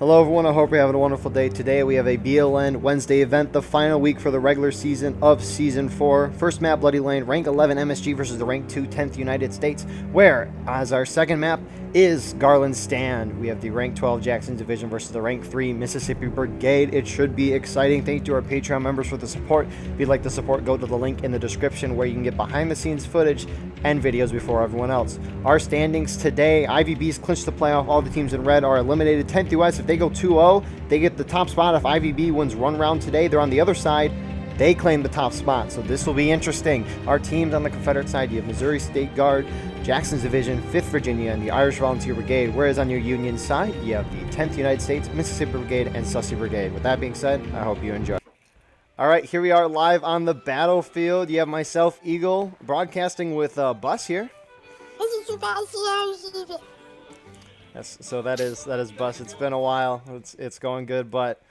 Hello everyone, I hope you're having a wonderful day. Today we have a BLN Wednesday event, the final week for the regular season of Season 4. First map, Bloody Lane, rank 11 MSG versus the rank 2 10th United States, where, as our second map, is Garland Stand. We have the rank 12 Jackson Division versus the rank 3 Mississippi Brigade. It should be exciting. Thank you to our Patreon members for the support. If you'd like to support, go to the link in the description where you can get behind the scenes footage and videos before everyone else. Our standings today, IVB's clinched the playoff. All the teams in red are eliminated. 10th US, if they go 2-0, they get the top spot. If IVB wins one round today, they're on the other side. They claim the top spot, so this will be interesting. Our teams on the Confederate side, you have Missouri State Guard, Jackson's Division, 5th Virginia, and the Irish Volunteer Brigade, whereas on your Union side, you have the 10th United States, Mississippi Brigade, and Sussy Brigade. With that being said, I hope you enjoy. All right, here we are live on the battlefield. You have myself, Eagle, broadcasting with Bus here. Yes, so that is Bus. It's been a while. It's going good, but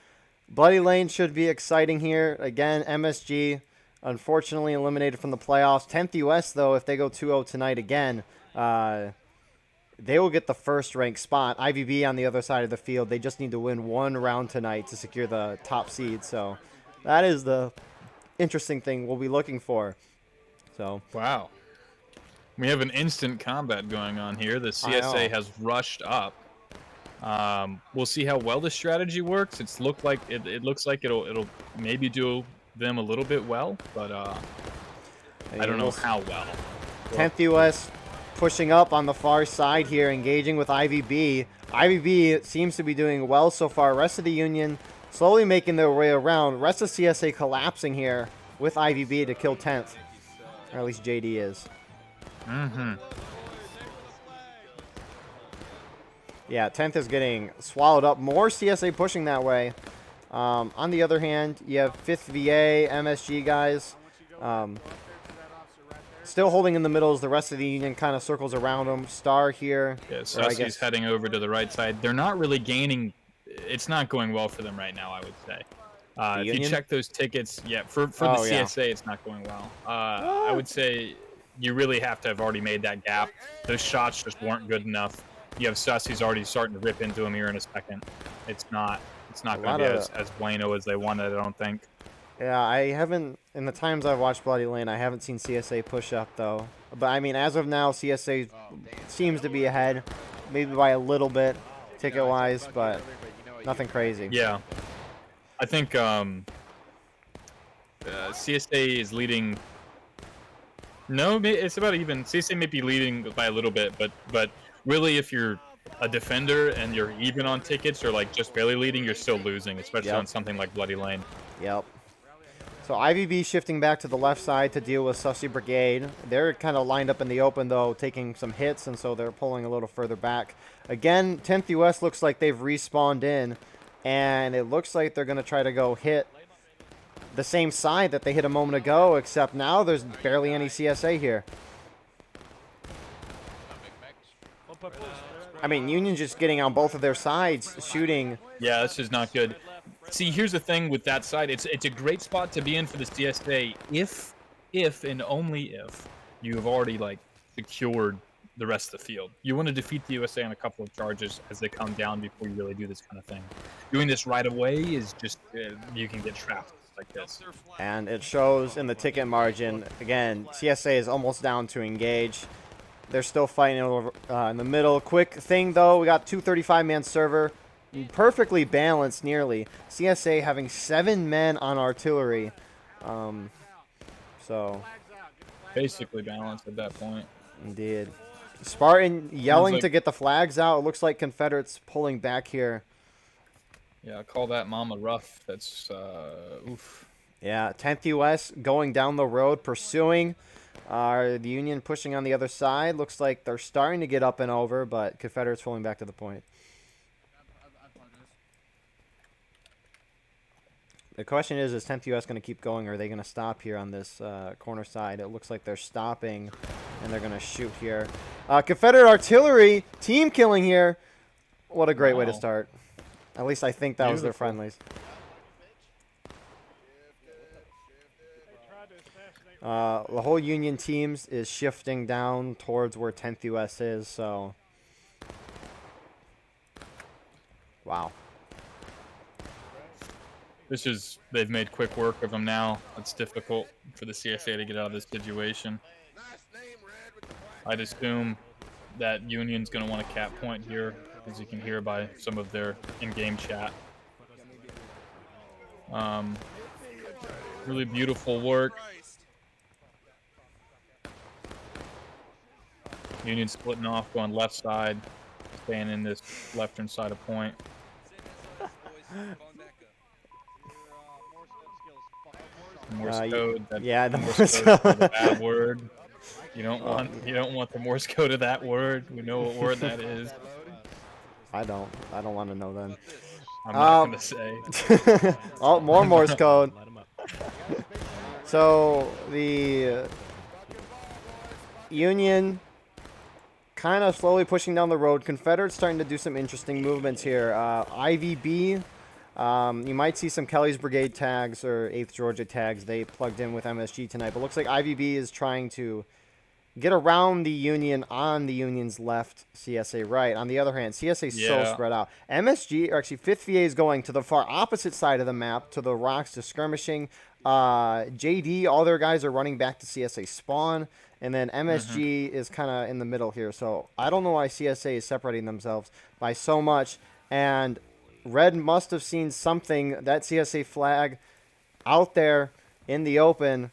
Bloody Lane should be exciting here. Again, MSG, unfortunately eliminated from the playoffs. 10th US, though, if they go 2-0 tonight again, they will get the first ranked spot. IVB on the other side of the field, they just need to win one round tonight to secure the top seed. So that is the interesting thing we'll be looking for. So wow. We have an instant combat going on here. The CSA has rushed up. We'll see how well the strategy works. It looks like it'll maybe do them a little bit well, but I don't know how well. 10th US pushing up on the far side here, engaging with IVB. IVB seems to be doing well so far. Rest of the Union slowly making their way around. Rest of CSA collapsing here with IVB to kill 10th, or at least JD is. Yeah, 10th is getting swallowed up. More CSA pushing that way. On the other hand, you have 5th VA, MSG guys. Still holding in the middle as the rest of the Union kind of circles around them. Star here. Yeah, Sussy's heading over to the right side. They're not really gaining. It's not going well for them right now, I would say. If you check those tickets, yeah, for the CSA, it's not going well. I would say you really have to have already made that gap. Those shots just weren't good enough. You have Sussy's already starting to rip into him here in a second. It's not going to be as bueno as they wanted, I don't think. Yeah, I haven't, in the times I've watched Bloody Lane, I haven't seen CSA push up, though. But, I mean, as of now, CSA seems to be ahead, maybe by a little bit, ticket-wise, but nothing crazy. Yeah. I think CSA is leading. No, it's about even. CSA may be leading by a little bit, but really, if you're a defender and you're even on tickets or like just barely leading, you're still losing, especially on something like Bloody Lane. Yep. So IVB shifting back to the left side to deal with Sussy Brigade. They're kind of lined up in the open, though, taking some hits, and so they're pulling a little further back. Again, 10th US looks like they've respawned in, and it looks like they're going to try to go hit the same side that they hit a moment ago, except now there's barely any CSA here. I mean, Union's just getting on both of their sides, shooting. Yeah, this is not good. See, here's the thing with that side. It's a great spot to be in for the CSA if and only if you've already like secured the rest of the field. You want to defeat the USA on a couple of charges as they come down before you really do this kind of thing. Doing this right away is just you can get trapped like this. And it shows in the ticket margin. Again, CSA is almost down to engage. They're still fighting over in the middle. Quick thing, though, we got 235-man server. Perfectly balanced, nearly. CSA having 7 men on artillery. So basically balanced at that point. Indeed. Spartan yelling to get the flags out. It looks like Confederates pulling back here. Yeah, call that mama rough. That's, oof. Yeah, 10th US going down the road, pursuing. The Union pushing on the other side. Looks like they're starting to get up and over, but Confederates pulling back to the point. The question is 10th US going to keep going, or are they going to stop here on this corner side? It looks like they're stopping, and they're going to shoot here. Confederate artillery, team killing here. What a great way to start. At least I think that was their friendlies. The whole Union teams is shifting down towards where 10th US is, so. Wow. they've made quick work of them now. It's difficult for the CSA to get out of this situation. I'd assume that Union's going to want to cap point here, as you can hear by some of their in-game chat. Really beautiful work. Union splitting off, going left side, staying in this left-hand side of point. Morse code. Yeah, the Morse code is a bad word. You don't want the Morse code of that word. We know what word that is. I don't want to know then. I'm not gonna say. Oh, more Morse code. So the Union kind of slowly pushing down the road. Confederates starting to do some interesting movements here. IVB, you might see some Kelly's Brigade tags or 8th Georgia tags. They plugged in with MSG tonight, but looks like IVB is trying to get around the Union on the Union's left, CSA right. On the other hand, CSA is so spread out. MSG, or actually 5th VA is going to the far opposite side of the map, to the rocks, to skirmishing. JD, all their guys are running back to CSA spawn. And then MSG is kind of in the middle here. So I don't know why CSA is separating themselves by so much. And Red must have seen something, that CSA flag out there in the open.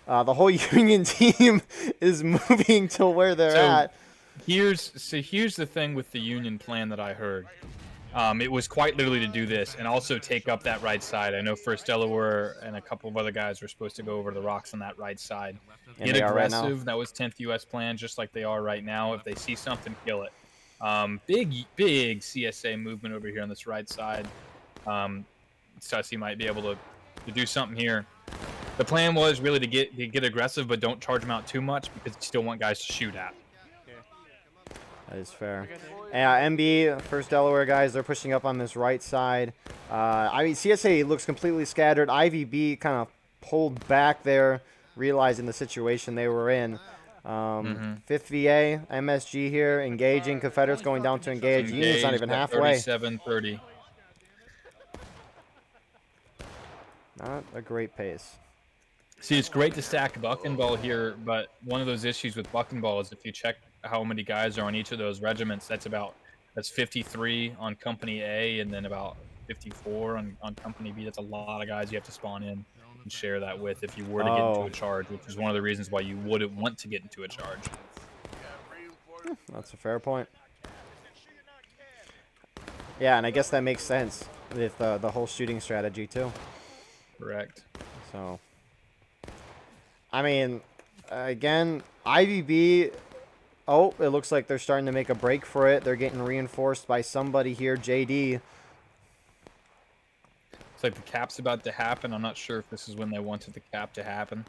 The whole Union team is moving to where they're at. Here's the thing with the Union plan that I heard. It was quite literally to do this and also take up that right side. I know First Delaware and a couple of other guys were supposed to go over the rocks on that right side. Get aggressive. Right, that was 10th U.S. plan, just like they are right now. If they see something, kill it. Big CSA movement over here on this right side. Sussy might be able to do something here. The plan was really to get aggressive, but don't charge them out too much because you still want guys to shoot at. That is fair. MB, First Delaware guys, they're pushing up on this right side. I mean, CSA looks completely scattered. IVB kind of pulled back there, realizing the situation they were in. 5th VA, MSG here, engaging. Confederates going down to engage. Union's not even halfway. 37-30. Not a great pace. See, it's great to stack Buckenball here, but one of those issues with Buckenball is if you check how many guys are on each of those regiments, that's 53 on Company A and then about 54 on Company B. That's a lot of guys you have to spawn in and share that with if you were to get into a charge, which is one of the reasons why you wouldn't want to get into a charge. That's a fair point. Yeah, and I guess that makes sense with the whole shooting strategy too. Correct. So, I mean, again, IVB, oh, it looks like they're starting to make a break for it. They're getting reinforced by somebody here, JD. It's like the cap's about to happen. I'm not sure if this is when they wanted the cap to happen.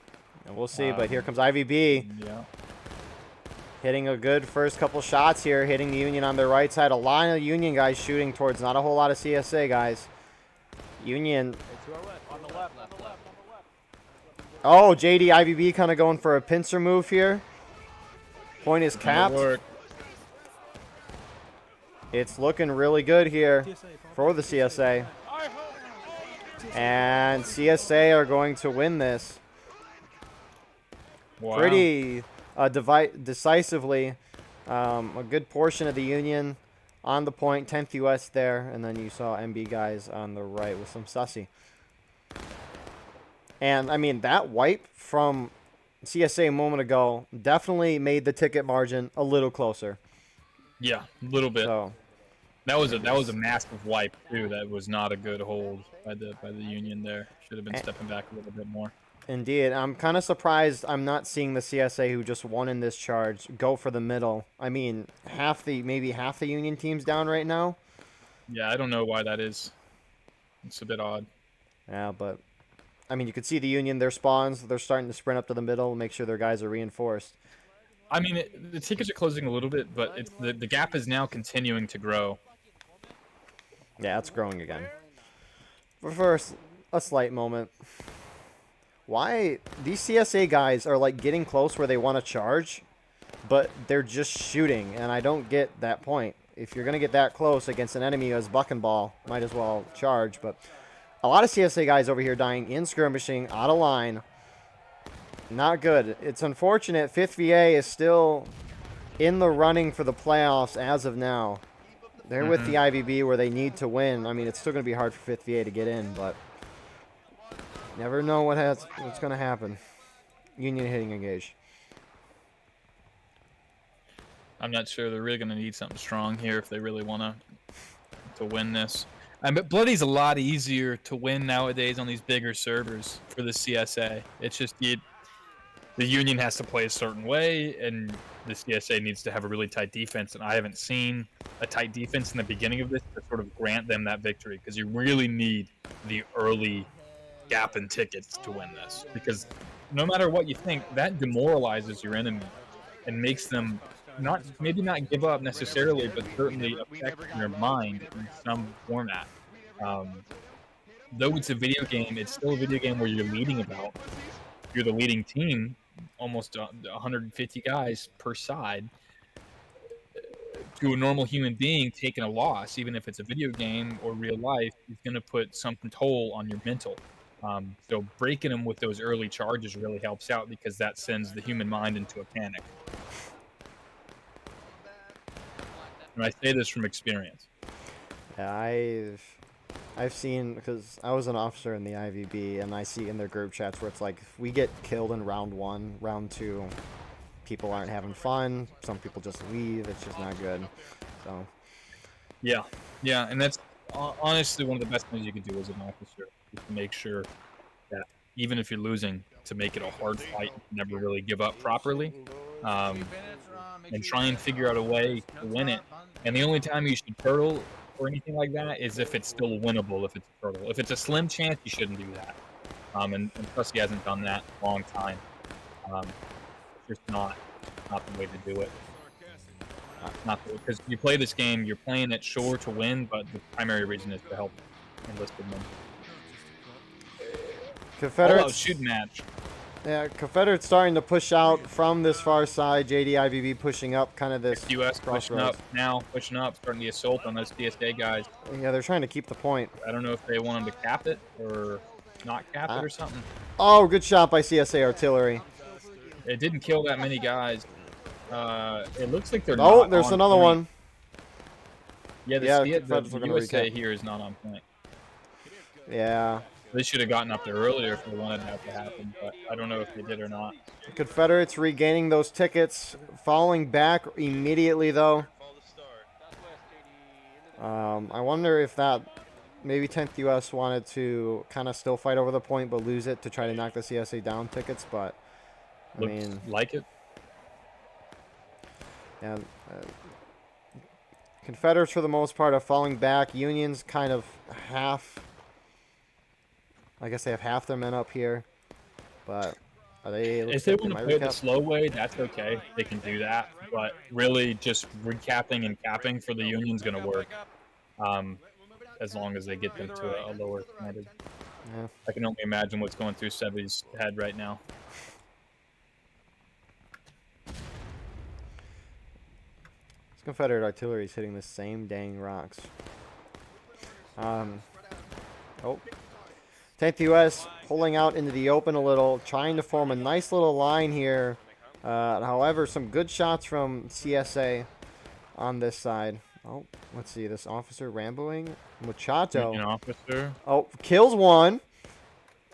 And we'll see, but here comes IVB. Yeah. Hitting a good first couple shots here, hitting the Union on their right side. A line of Union guys shooting towards, not a whole lot of CSA guys. Union. On the left. Oh, JD, IVB kind of going for a pincer move here. Point is capped. It's looking really good here for the CSA. And CSA are going to win this. Wow. Pretty decisively. A good portion of the Union on the point, 10th U.S. there, and then you saw MB guys on the right with some sussy. And, I mean, that wipe from CSA a moment ago definitely made the ticket margin a little closer. Yeah, a little bit. So, that was a massive wipe, too. That was not a good hold by the Union there. Should have been stepping back a little bit more. Indeed. I'm kind of surprised I'm not seeing the CSA who just won in this charge go for the middle. I mean, maybe half the Union team's down right now. Yeah, I don't know why that is. It's a bit odd. Yeah, but I mean, you can see the Union, their spawns, they're starting to sprint up to the middle, make sure their guys are reinforced. I mean, the tickets are closing a little bit, but the gap is now continuing to grow. Yeah, it's growing again. But first, a slight moment. Why these CSA guys are like getting close where they want to charge, but they're just shooting, and I don't get that point. If you're going to get that close against an enemy who has buck and ball, might as well charge. But A lot of CSA guys over here dying in skirmishing, out of line. Not good. It's unfortunate. 5th VA is still in the running for the playoffs as of now. They're with the IVB where they need to win. I mean, it's still going to be hard for 5th VA to get in, but never know what's going to happen. Union hitting engaged. I'm not sure. They're really going to need something strong here if they really want to win this. But Bloody's a lot easier to win nowadays on these bigger servers for the CSA. It's just the Union has to play a certain way, and the CSA needs to have a really tight defense. And I haven't seen a tight defense in the beginning of this to sort of grant them that victory, because you really need the early gap in tickets to win this. Because no matter what you think, that demoralizes your enemy and makes them maybe not give up necessarily, but certainly affect their mind in some format. Though it's a video game, it's still a video game where you're the leading team, almost 150 guys per side. To a normal human being, taking a loss, even if it's a video game or real life, is going to put some toll on your mental. So breaking them with those early charges really helps out, because that sends the human mind into a panic. And I say this from experience. Yeah, I've seen, because I was an officer in the IVB, and I see in their group chats where it's like, if we get killed in round 1, round 2, people aren't having fun. Some people just leave. It's just not good. So. Yeah, and that's honestly one of the best things you can do as an officer, is to make sure that even if you're losing, to make it a hard fight, never really give up properly. And try and figure out a way to win it. And the only time you should turtle or anything like that is if it's still winnable, if it's a turtle. If it's a slim chance, you shouldn't do that. And plus, he hasn't done that in a long time. It's just not the way to do it. Because you play this game, you're playing it sure to win, but the primary reason is to help enlisted men. Confederates shooting match. Yeah, Confederates starting to push out from this far side. JDIVB pushing up, kind of this US pushing up now, starting the assault on those CSA guys. Yeah, they're trying to keep the point. I don't know if they want them to cap it or not cap it or something. Oh, good shot by CSA artillery. It didn't kill that many guys. It looks like they're not there's another one. Yeah, the USA here is not on point. Yeah. They should have gotten up there earlier if they wanted that to happen, but I don't know if they did or not. Confederates regaining those tickets, falling back immediately, though. I wonder if that maybe 10th U.S. wanted to kind of still fight over the point but lose it to try to knock the CSA down tickets, but I mean... like it. Yeah. Confederates, for the most part, are falling back. Union's kind of half... I guess they have half their men up here, but are they? If they want to play it the slow way, that's okay. They can do that, but really, just recapping and capping for the Union's going to work, as long as they get them to a lower standard. Yeah. I can only imagine what's going through Sevy's head right now. This Confederate artillery is hitting the same dang rocks. Oh. 10th U.S. pulling out into the open a little, trying to form a nice little line here. However, some good shots from CSA on this side. Oh, let's see. This officer Ramboing. Machado. An officer. Oh, kills one.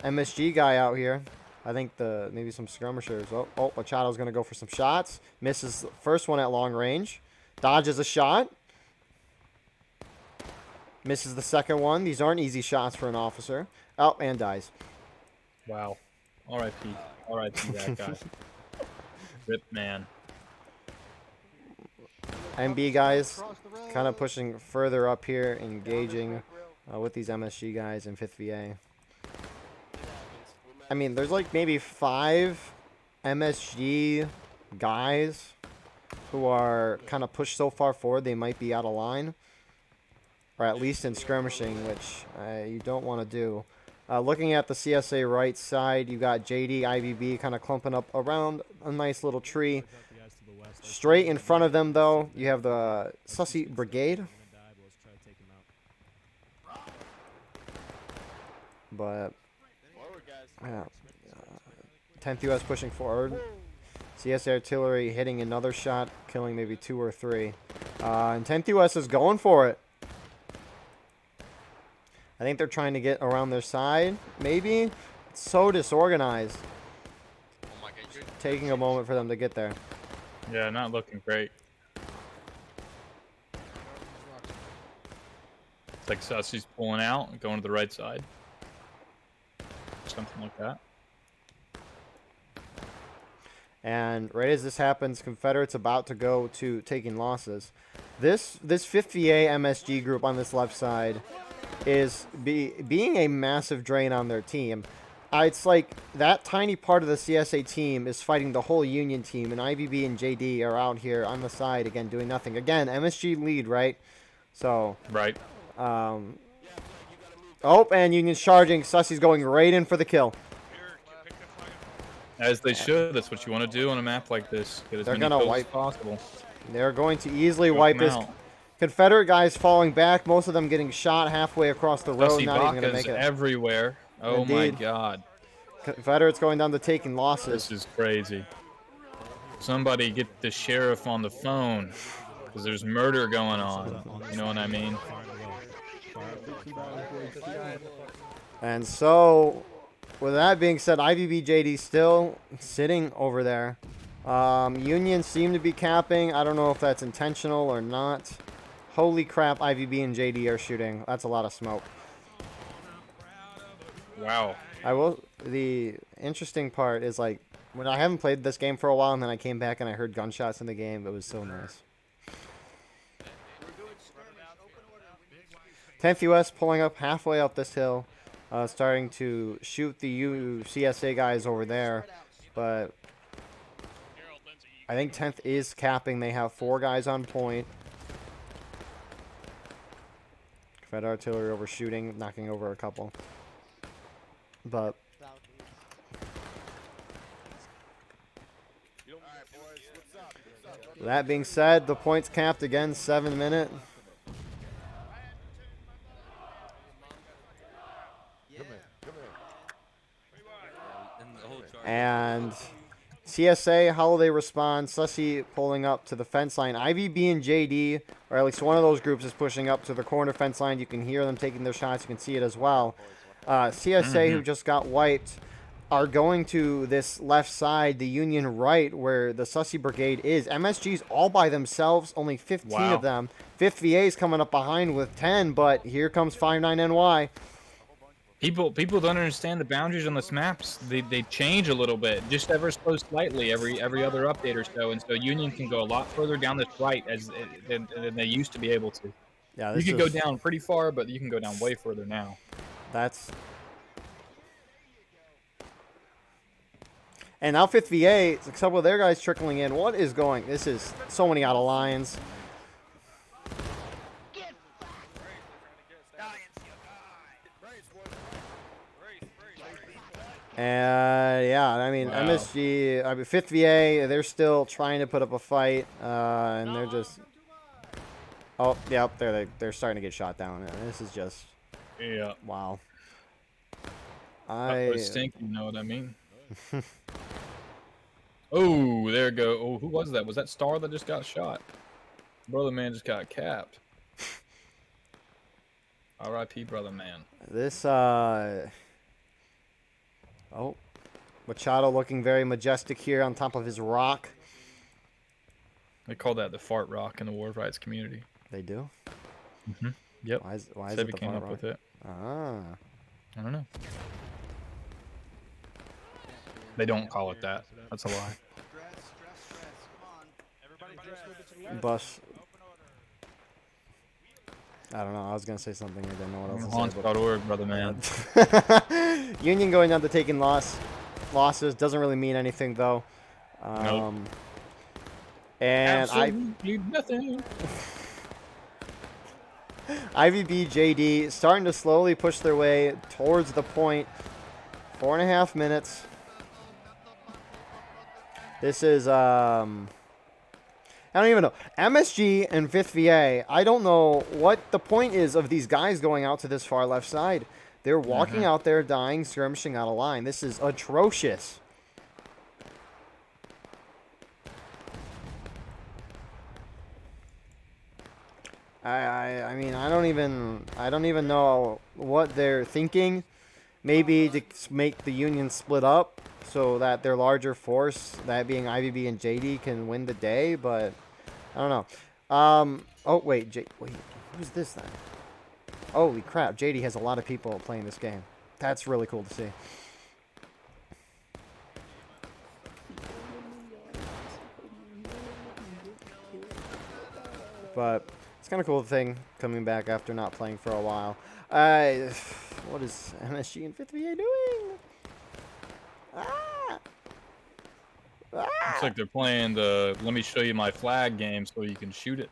MSG guy out here. I think maybe some skirmishers. Oh, Machado's going to go for some shots. Misses the first one at long range. Dodges a shot. Misses the second one. These aren't easy shots for an officer. Oh, and dies. Wow. R.I.P. R.I.P. that guy. Rip man. MB guys kind of pushing further up here, engaging with these MSG guys in 5th VA. I mean, there's like maybe 5 MSG guys who are kind of pushed so far forward they might be out of line. Or at least in skirmishing, which you don't want to do. Looking at the CSA right side, you got JD, IVB kind of clumping up around a nice little tree. Straight in front of them, though, you have the Sussy Brigade. But yeah, 10th US pushing forward. CS Artillery hitting another shot, killing maybe 2 or 3. And 10th US is going for it. I think they're trying to get around their side, maybe. It's so disorganized. Taking a moment for them to get there. Yeah, not looking great. It's like Sussy's pulling out and going to the right side. Something like that. And right as this happens, Confederate's about to go to taking losses. This 5th VA MSG group on this left side is being a massive drain on their team. It's like that tiny part of the CSA team is fighting the whole Union team, and IVB and JD are out here on the side again doing nothing. Again, MSG lead, right? So right. Oh, and Union's charging. Sussy's going right in for the kill. As they should. That's what you want to do on a map like this. Get as They're many gonna kills wipe. as possible. They're going to easily wipe this. Confederate guys falling back. Most of them getting shot halfway across the road. Not even gonna make it. Everywhere. Oh my God. Confederates going down to taking losses. This is crazy. Somebody get the sheriff on the phone, because there's murder going on. You know what I mean? And so, with that being said, IVBJD still sitting over there. Union seem to be capping. I don't know if that's intentional or not. Holy crap, IVB and JD are shooting. That's a lot of smoke. Wow. The interesting part is, like, when I haven't played this game for a while and then I came back and I heard gunshots in the game, it was so nice. 10th US pulling up halfway up this hill. Starting to shoot the CSA guys over there, but I think 10th is capping. They have 4 guys on point. Confederate artillery overshooting, knocking over a couple. But that being said, the points capped again, 7 minute. And CSA, how will they respond? Sussy pulling up to the fence line. IVB and JD, or at least one of those groups, is pushing up to the corner fence line. You can hear them taking their shots. You can see it as well. CSA, who just got wiped, are going to this left side, the Union right, where the Sussy Brigade is. MSG's all by themselves, only 15 of them. 5th VA's coming up behind with 10, but here comes 59NY. People don't understand the boundaries on this maps. They change a little bit, just ever so slightly every other update or so, and so Union can go a lot further down this right than they used to be able to. Yeah, you can go down pretty far, but you can go down way further now. And now 5th VA, a couple of their guys trickling in. What is going? This is so many out of lines. Yeah, I mean, wow. MSG, 5th VA, they're still trying to put up a fight, and they're just, oh, yeah, they're starting to get shot down. This is just, yeah, wow. Stink, you know what I mean? Oh, there you go. Oh, who was that? Was that Star that just got shot? Brother man just got capped. R.I.P. Brother man. This, oh, Machado looking very majestic here on top of his rock. They call that the fart rock in the war rights community. They do? Mm-hmm. Yep. Why is it the came fart up rock? with it. Ah. I don't know. They don't call it that. That's a lie. Bus. I don't know. I was going to say something. I didn't know what else to say. Haunts.org, brother man. Union going down to taking losses. Doesn't really mean anything, though. Nope. And absolutely nothing. IVB JD starting to slowly push their way towards the point. 4.5 minutes. This is, I don't even know. MSG and 5th VA, I don't know what the point is of these guys going out to this far left side. They're walking out there, dying, skirmishing out of line. This is atrocious. I mean, I don't even know what they're thinking. Maybe to make the Union split up so that their larger force, that being IVB and JD, can win the day. But I don't know. Oh wait, wait, who's this then? Holy crap! JD has a lot of people playing this game. That's really cool to see. But it's kind of cool thing coming back after not playing for a while. What is MSG and 5th VA doing? Ah! Looks like they're playing the "Let me show you my flag" game, so you can shoot it.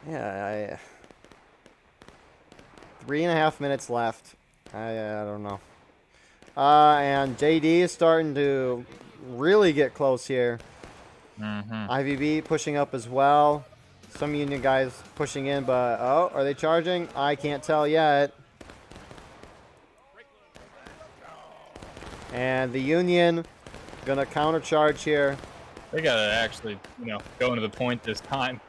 Yeah, 3.5 minutes left. I don't know. And JD is starting to really get close here. IVB pushing up as well. Some Union guys pushing in, but oh, are they charging? I can't tell yet. And the Union gonna counter charge here. They gotta actually, go into the point this time.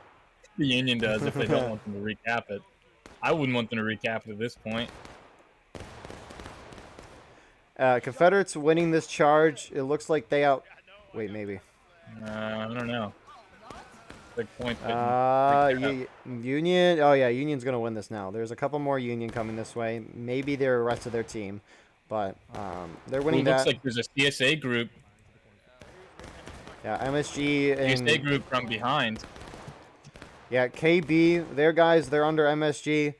The Union does if they don't want them to recap it. I wouldn't want them to recap it at this point. Confederates winning this charge. It looks like they out. Wait, maybe. I don't know. Big point. Union. Oh yeah, Union's gonna win this now. There's a couple more Union coming this way. Maybe the rest of their team, but they're winning. It looks like there's a CSA group. Yeah, MSG and CSA group from behind. Yeah, KB, their guys, they're under MSG.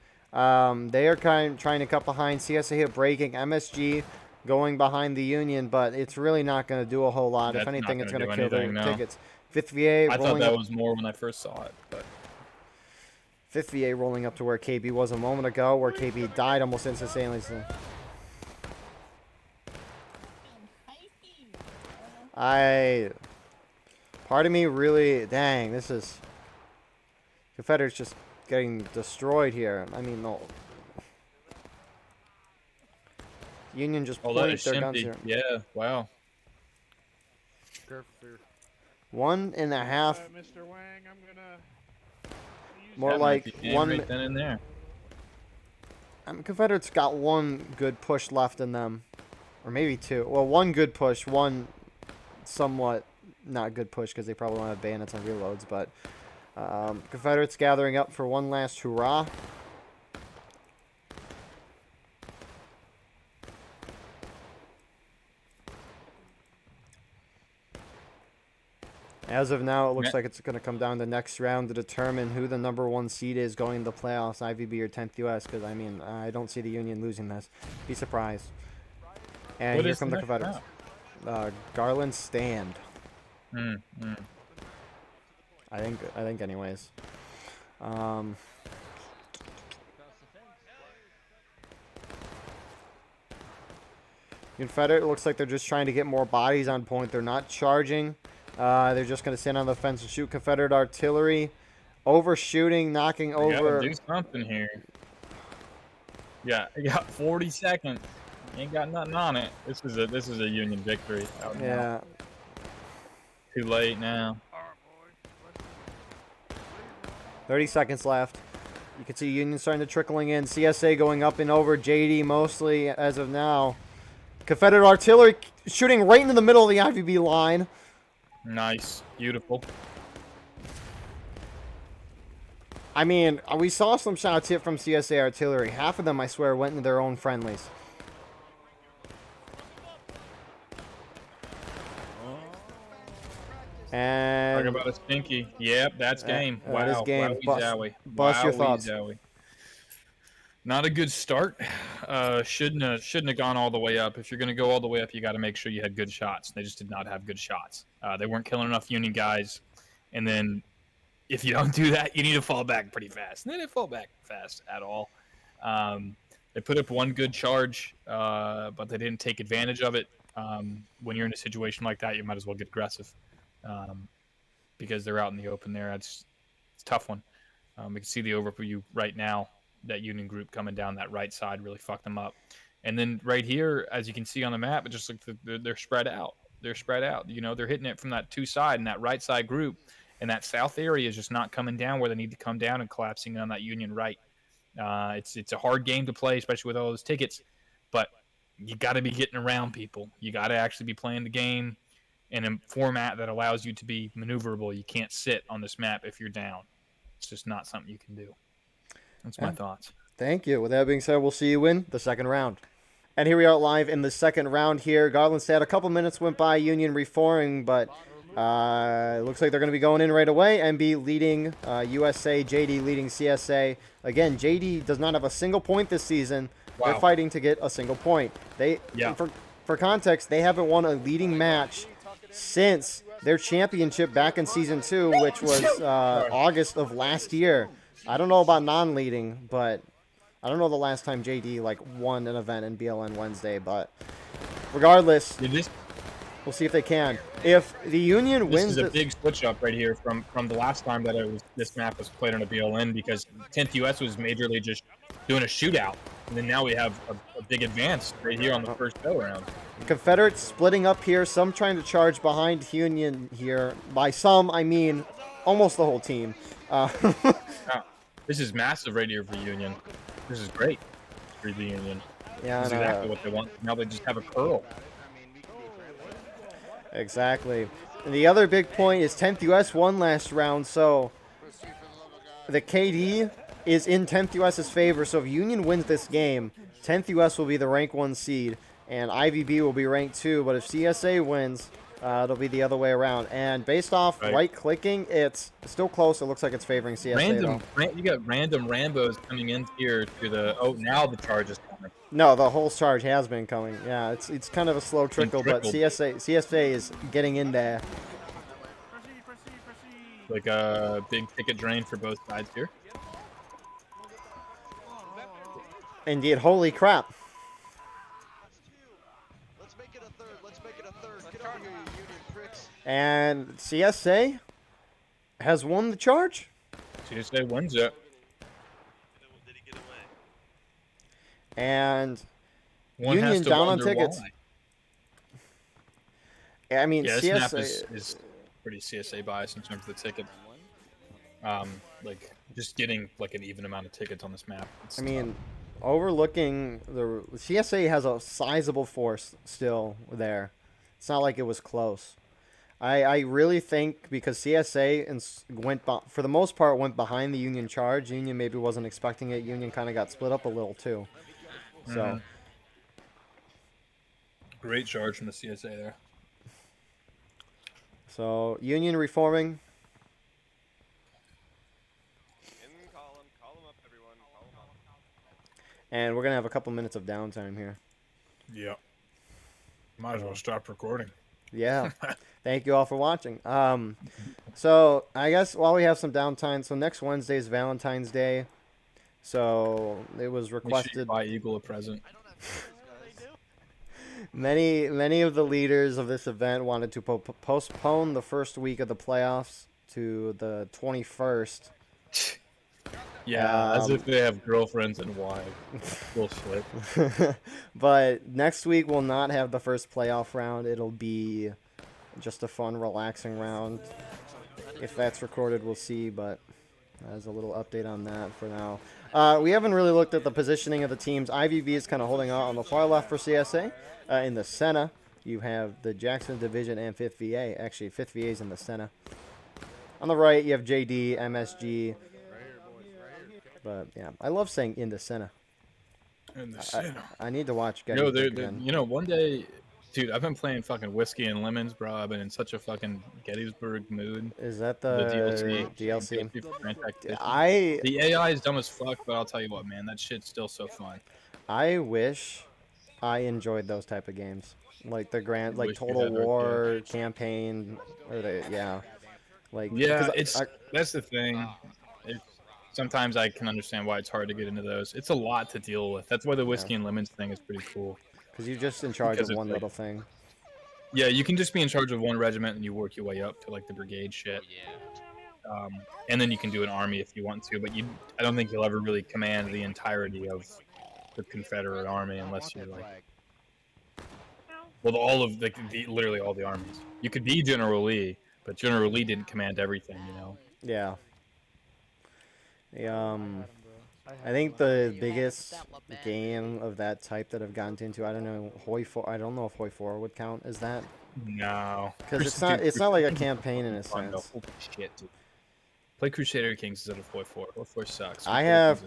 They are trying to cut behind. CSA hit breaking. MSG going behind the Union, but it's really not going to do a whole lot. If anything, it's going to kill their tickets. 5th VA. I thought that was more when I first saw it, but 5th VA rolling up to where KB was a moment ago, where KB died almost instantaneously. Part of me really, dang, this is Confederates just getting destroyed here. I mean, no. Union just pointed their guns here. Yeah, wow. 1.5. Mr. Wang, I'm gonna more like one. Right then and there. Confederates got one good push left in them, or maybe two. Well, one good push, one somewhat not good push because they probably won't have bayonets on reloads. But Confederates gathering up for one last hurrah. As of now, it looks like it's going to come down to next round to determine who the #1 seed is going to the playoffs, IVB or 10th US, because, I mean, I don't see the Union losing this. Be surprised. And here come the Confederates. Garland stand. I think anyways. Confederate looks like they're just trying to get more bodies on point. They're not charging. They're just going to stand on the fence and shoot. Confederate artillery overshooting, knocking over. Do something here. Yeah, you got 40 seconds. Ain't got nothing on it. This is a Union victory. Yeah. Too late now. 30 seconds left. You can see Union starting to trickling in. CSA going up and over. JD mostly as of now. Confederate artillery shooting right into the middle of the IVB line. Nice. Beautiful. I mean, we saw some shots hit from CSA artillery. Half of them, I swear, went into their own friendlies. And talk about a stinky. Yep, that's game. Wow. That is game. Bust your thoughts. Not a good start. Shouldn't have gone all the way up. If you're going to go all the way up, you got to make sure you had good shots. They just did not have good shots. They weren't killing enough Union guys. And then if you don't do that, you need to fall back pretty fast. And they didn't fall back fast at all. They put up one good charge, but they didn't take advantage of it. When you're in a situation like that, you might as well get aggressive because they're out in the open there. It's a tough one. We can see the overview right now. Union group coming down that right side really fucked them up. And then right here, as you can see on the map, it just like they're spread out. They're spread out. They're hitting it from that 2 side, and that right side group and that south area is just not coming down where they need to come down and collapsing on that Union right. It's a hard game to play, especially with all those tickets, but you got to be getting around people. You got to actually be playing the game in a format that allows you to be maneuverable. You can't sit on this map if you're down. It's just not something you can do. That's my thoughts. Thank you. With that being said, we'll see you in the second round. And here we are live in the second round here. Garlandstad, a couple minutes went by, Union reforming, but it looks like they're going to be going in right away. MB leading USA, JD leading CSA. Again, JD does not have a single point this season. Wow. They're fighting to get a single point. For context, they haven't won a leading match since their championship back in Season 2, which was August of last year. I don't know about non-leading, but I don't know the last time JD won an event in BLN Wednesday, but regardless, we'll see if they can. If the Union wins, this is a big switch up right here from the last time that this map was played on a BLN, because 10th US was majorly just doing a shootout, and then now we have a big advance right here on the first go round. Confederate splitting up here, some trying to charge behind Union here. By some, I mean almost the whole team. This is massive right here for Union. This is great for the Union. Yeah, this is exactly what they want. Now they just have a curl. Exactly. And the other big point is 10th US won last round, so the KD is in 10th US's favor. So if Union wins this game, 10th US will be the rank 1 seed, and IVB will be rank 2. But if CSA wins, it'll be the other way around. And based off right-clicking, it's still close. It looks like it's favoring CSA. You got random Rambos coming in here to the... Oh, now the charge is coming. No, the whole charge has been coming. Yeah, it's kind of a slow trickle, but CSA is getting in there. Like a big ticket drain for both sides here. Indeed. Holy crap. And CSA has won the charge. CSA wins it. And one Union down on tickets. Why. I mean, CSA snap is pretty CSA biased in terms of the ticket. Just getting an even amount of tickets on this map. I mean, overlooking the CSA has a sizable force still there. It's not like it was close. I really think because CSA for the most part went behind the Union charge. Union maybe wasn't expecting it. Union kind of got split up a little too. So great charge from the CSA there. So Union reforming. Call them up, everyone. Call them up. And we're gonna have a couple minutes of downtime here. Yeah. Might as well stop recording. Yeah. Thank you all for watching. So I guess while we have some downtime, so next Wednesday is Valentine's Day. So it was requested. Buy Eagle a present. Many of the leaders of this event wanted to postpone the first week of the playoffs to the 21st. Yeah, as if they have girlfriends and wives. Bullshit. But next week we'll not have the first playoff round. It'll be just a fun, relaxing round. If that's recorded, we'll see, but as a little update on that for now. We haven't really looked at the positioning of the teams. IVB is kind of holding out on the far left for CSA. In the Senna, you have the Jackson Division and 5th VA. Actually, 5th VA is in the Senna. On the right, you have JD, MSG. But, yeah, I love saying in the Senna. In the Senna. I need to watch Gettysburg again. One day... Dude, I've been playing fucking Whiskey and Lemons, bro. I've been in such a fucking Gettysburg mood. Is that the DLC? The AI is dumb as fuck, but I'll tell you what, man, that shit's still so fun. I wish I enjoyed those type of games, like the Total War campaign, or that's the thing. Sometimes I can understand why it's hard to get into those. It's a lot to deal with. That's why the Whiskey and Lemons thing is pretty cool. Because you're just in charge of one little thing. Yeah, you can just be in charge of one regiment and you work your way up to the brigade shit. And then you can do an army if you want to, but I don't think you'll ever really command the entirety of the Confederate army unless you're like, well, all of literally all the armies. You could be General Lee, but General Lee didn't command everything, you know. Yeah. I think the biggest game of that type that I've gotten into, I don't know, I don't know if Hoi 4 would count as that. No, because it's not like a campaign in a sense. Holy shit, dude. Play Crusader Kings instead of Hoi 4. Hoi 4 sucks. I have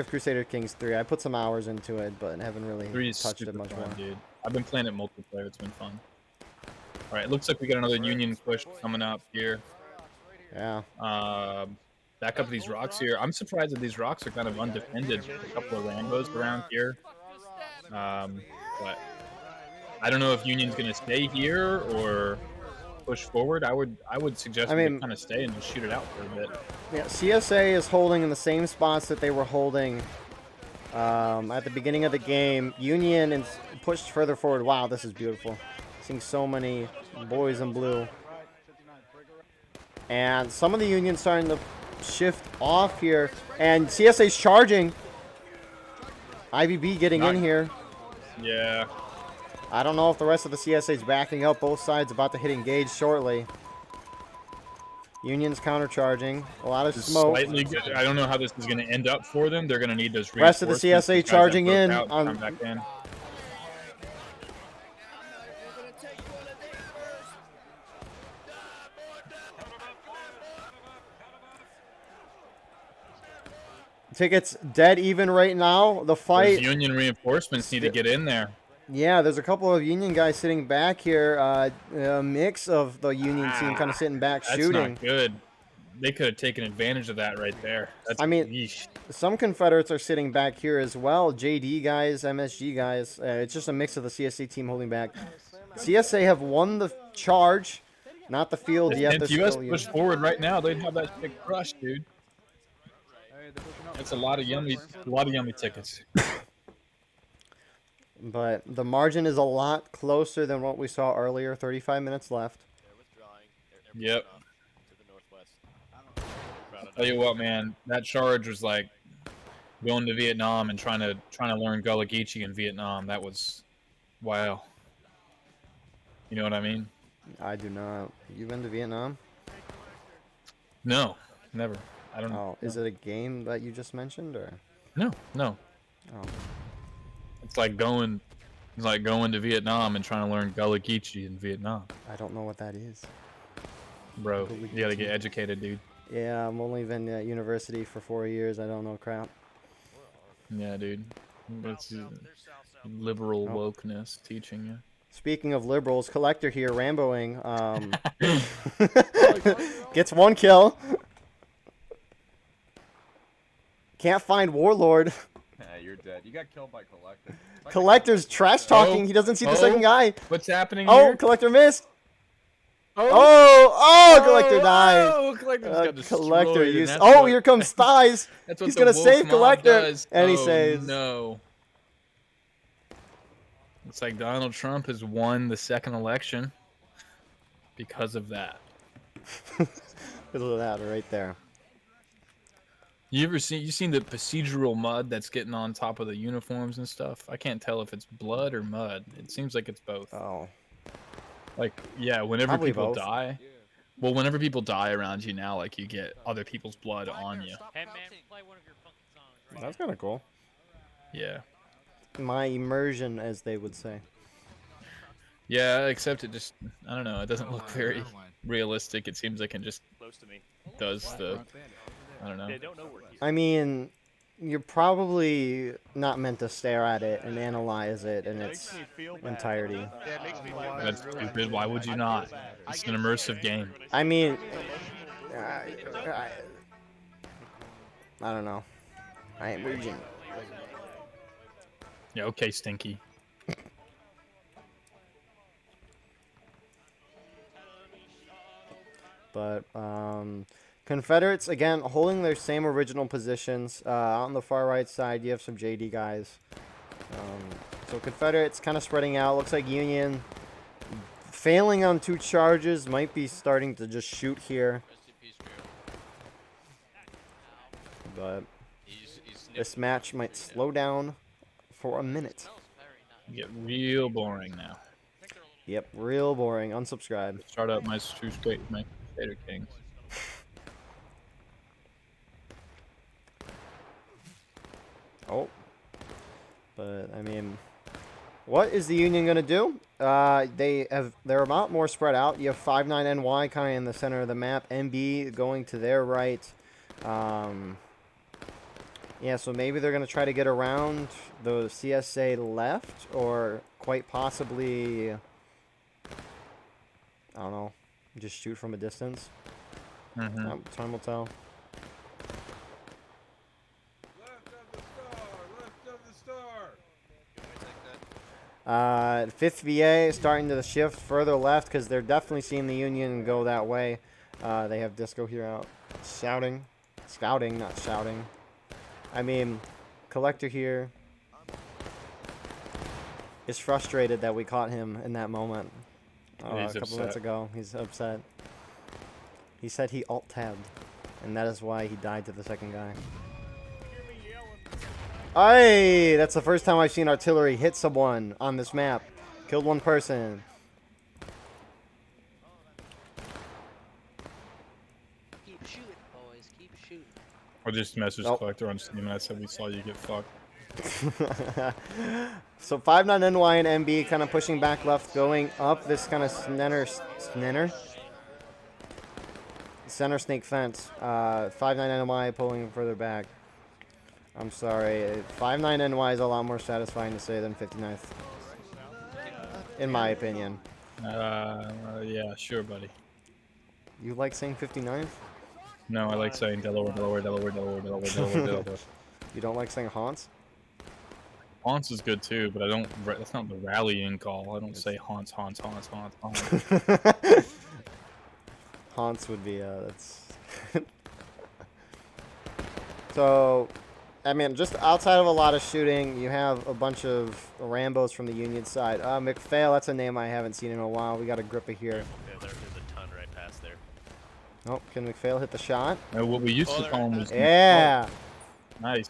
Crusader Kings 3. I put some hours into it, but haven't really 3 is touched it super much fun, more. dude. I've been playing it multiplayer. It's been fun. All right, looks like we got another Union push coming up here. Yeah. Back up these rocks here. I'm surprised that these rocks are kind of undefended. A couple of Rambos around here. But I don't know if Union's going to stay here or push forward. I would suggest we kind of stay and just shoot it out for a bit. Yeah, CSA is holding in the same spots that they were holding at the beginning of the game. Union is pushed further forward. Wow, this is beautiful. Seeing so many boys in blue. And some of the Union starting to shift off here. And CSA's charging. IVB getting in here. Yeah. I don't know if the rest of the CSA's backing up. Both sides about to hit engage shortly. Union's countercharging. A lot of smoke. Slightly good. I don't know how this is going to end up for them. They're going to need those rest of the CSA charging in. Come back in. Tickets dead even right now. The fight. Those Union reinforcements need to get in there. Yeah, there's a couple of Union guys sitting back here. A mix of the Union team kind of sitting back shooting. That's not good. They could have taken advantage of that right there. Some Confederates are sitting back here as well. JD guys, MSG guys. It's just a mix of the CSA team holding back. CSA have won the charge, not the field yet. If US push forward right now, they'd have that shit crushed, dude. That's a lot of yummy tickets. But the margin is a lot closer than what we saw earlier. 35 minutes left. Yep. I'll tell you what, man, that charge was like going to Vietnam and trying to learn Gullah Geechee in Vietnam. That was wow. You know what I mean? I do not. You been to Vietnam? No, never. I don't know. Oh, is it a game that you just mentioned, or? No. Oh. It's like going to Vietnam and trying to learn Gullah Geechee in Vietnam. I don't know what that is. Bro, you gotta get educated, dude. Yeah, I've only been at university for 4 years. I don't know crap. Yeah, dude. That's liberal wokeness teaching you. Speaking of liberals, Collector here, Ramboing. Gets one kill. Can't find Warlord. You're dead. You got killed by Collector. Collector's trash talking. He doesn't see the second guy. What's happening here? here? Collector missed. Collector died. Collector used. Here comes Thighs. He's gonna save Collector, and he saves. No. Looks like Donald Trump has won the second election because of that. Because of that, right there. You seen the procedural mud that's getting on top of the uniforms and stuff? I can't tell if it's blood or mud. It seems like it's both. Oh. Like, yeah, whenever Probably people both. die. Well, whenever people die around you now, like, you get other people's blood on you. Hey, man, play one of your fucking songs. That's kind of cool. Yeah. My immersion, as they would say. Yeah, except it just, I don't know, it doesn't look very realistic. It seems like it just does the, I don't know. I mean, you're probably not meant to stare at it and analyze it in its entirety. That's stupid. Why would you not? It's an immersive game. I mean, I don't know. I am raging. Yeah, okay, Stinky. But Confederates, again, holding their same original positions. Out on the far right side, you have some JD guys. So Confederates kind of spreading out. Looks like Union failing on 2 charges. Might be starting to just shoot here. but He's this match might slow down for a minute. Smells very nice. Get real boring now. Yep, real boring. Unsubscribe. Start up my Crusader Kings. Oh. But, I mean, what is the Union going to do? They're a lot more spread out. You have 59NY kind of in the center of the map. MB going to their right. Yeah, so maybe they're going to try to get around the CSA left, or quite possibly, I don't know, just shoot from a distance. Time will tell. Left of the star. 5th VA starting to shift further left because they're definitely seeing the Union go that way. They have Disco here out shouting. Scouting, not shouting. I mean, Collector here is frustrated that we caught him in that moment a couple minutes ago. He's upset. He said he alt-tabbed, and that is why he died to the second guy. Aye! That's the first time I've seen artillery hit someone on this map. Killed one person. Keep shooting, boys. Keep shooting. Or just message Nope. Collector on Steam and I said we saw you get fucked. So 59NY and MB kind of pushing back left, going up this kind of center snake fence. 59NY pulling further back. I'm sorry. 59NY is a lot more satisfying to say than 59th, in my opinion. Yeah, sure, buddy. You like saying 59th? No, I like saying Delaware. You don't like saying Haunts? Haunts is good too, but I don't. That's not the rallying call. I don't say haunts. Haunts would be that's. So, I mean, just outside of a lot of shooting, you have a bunch of Rambos from the Union side. McPhail, that's a name I haven't seen in a while. We got a Grippa here. Yeah, there's a ton right past there. Oh, can McPhail hit the shot? What we used to call him was Yeah. nice.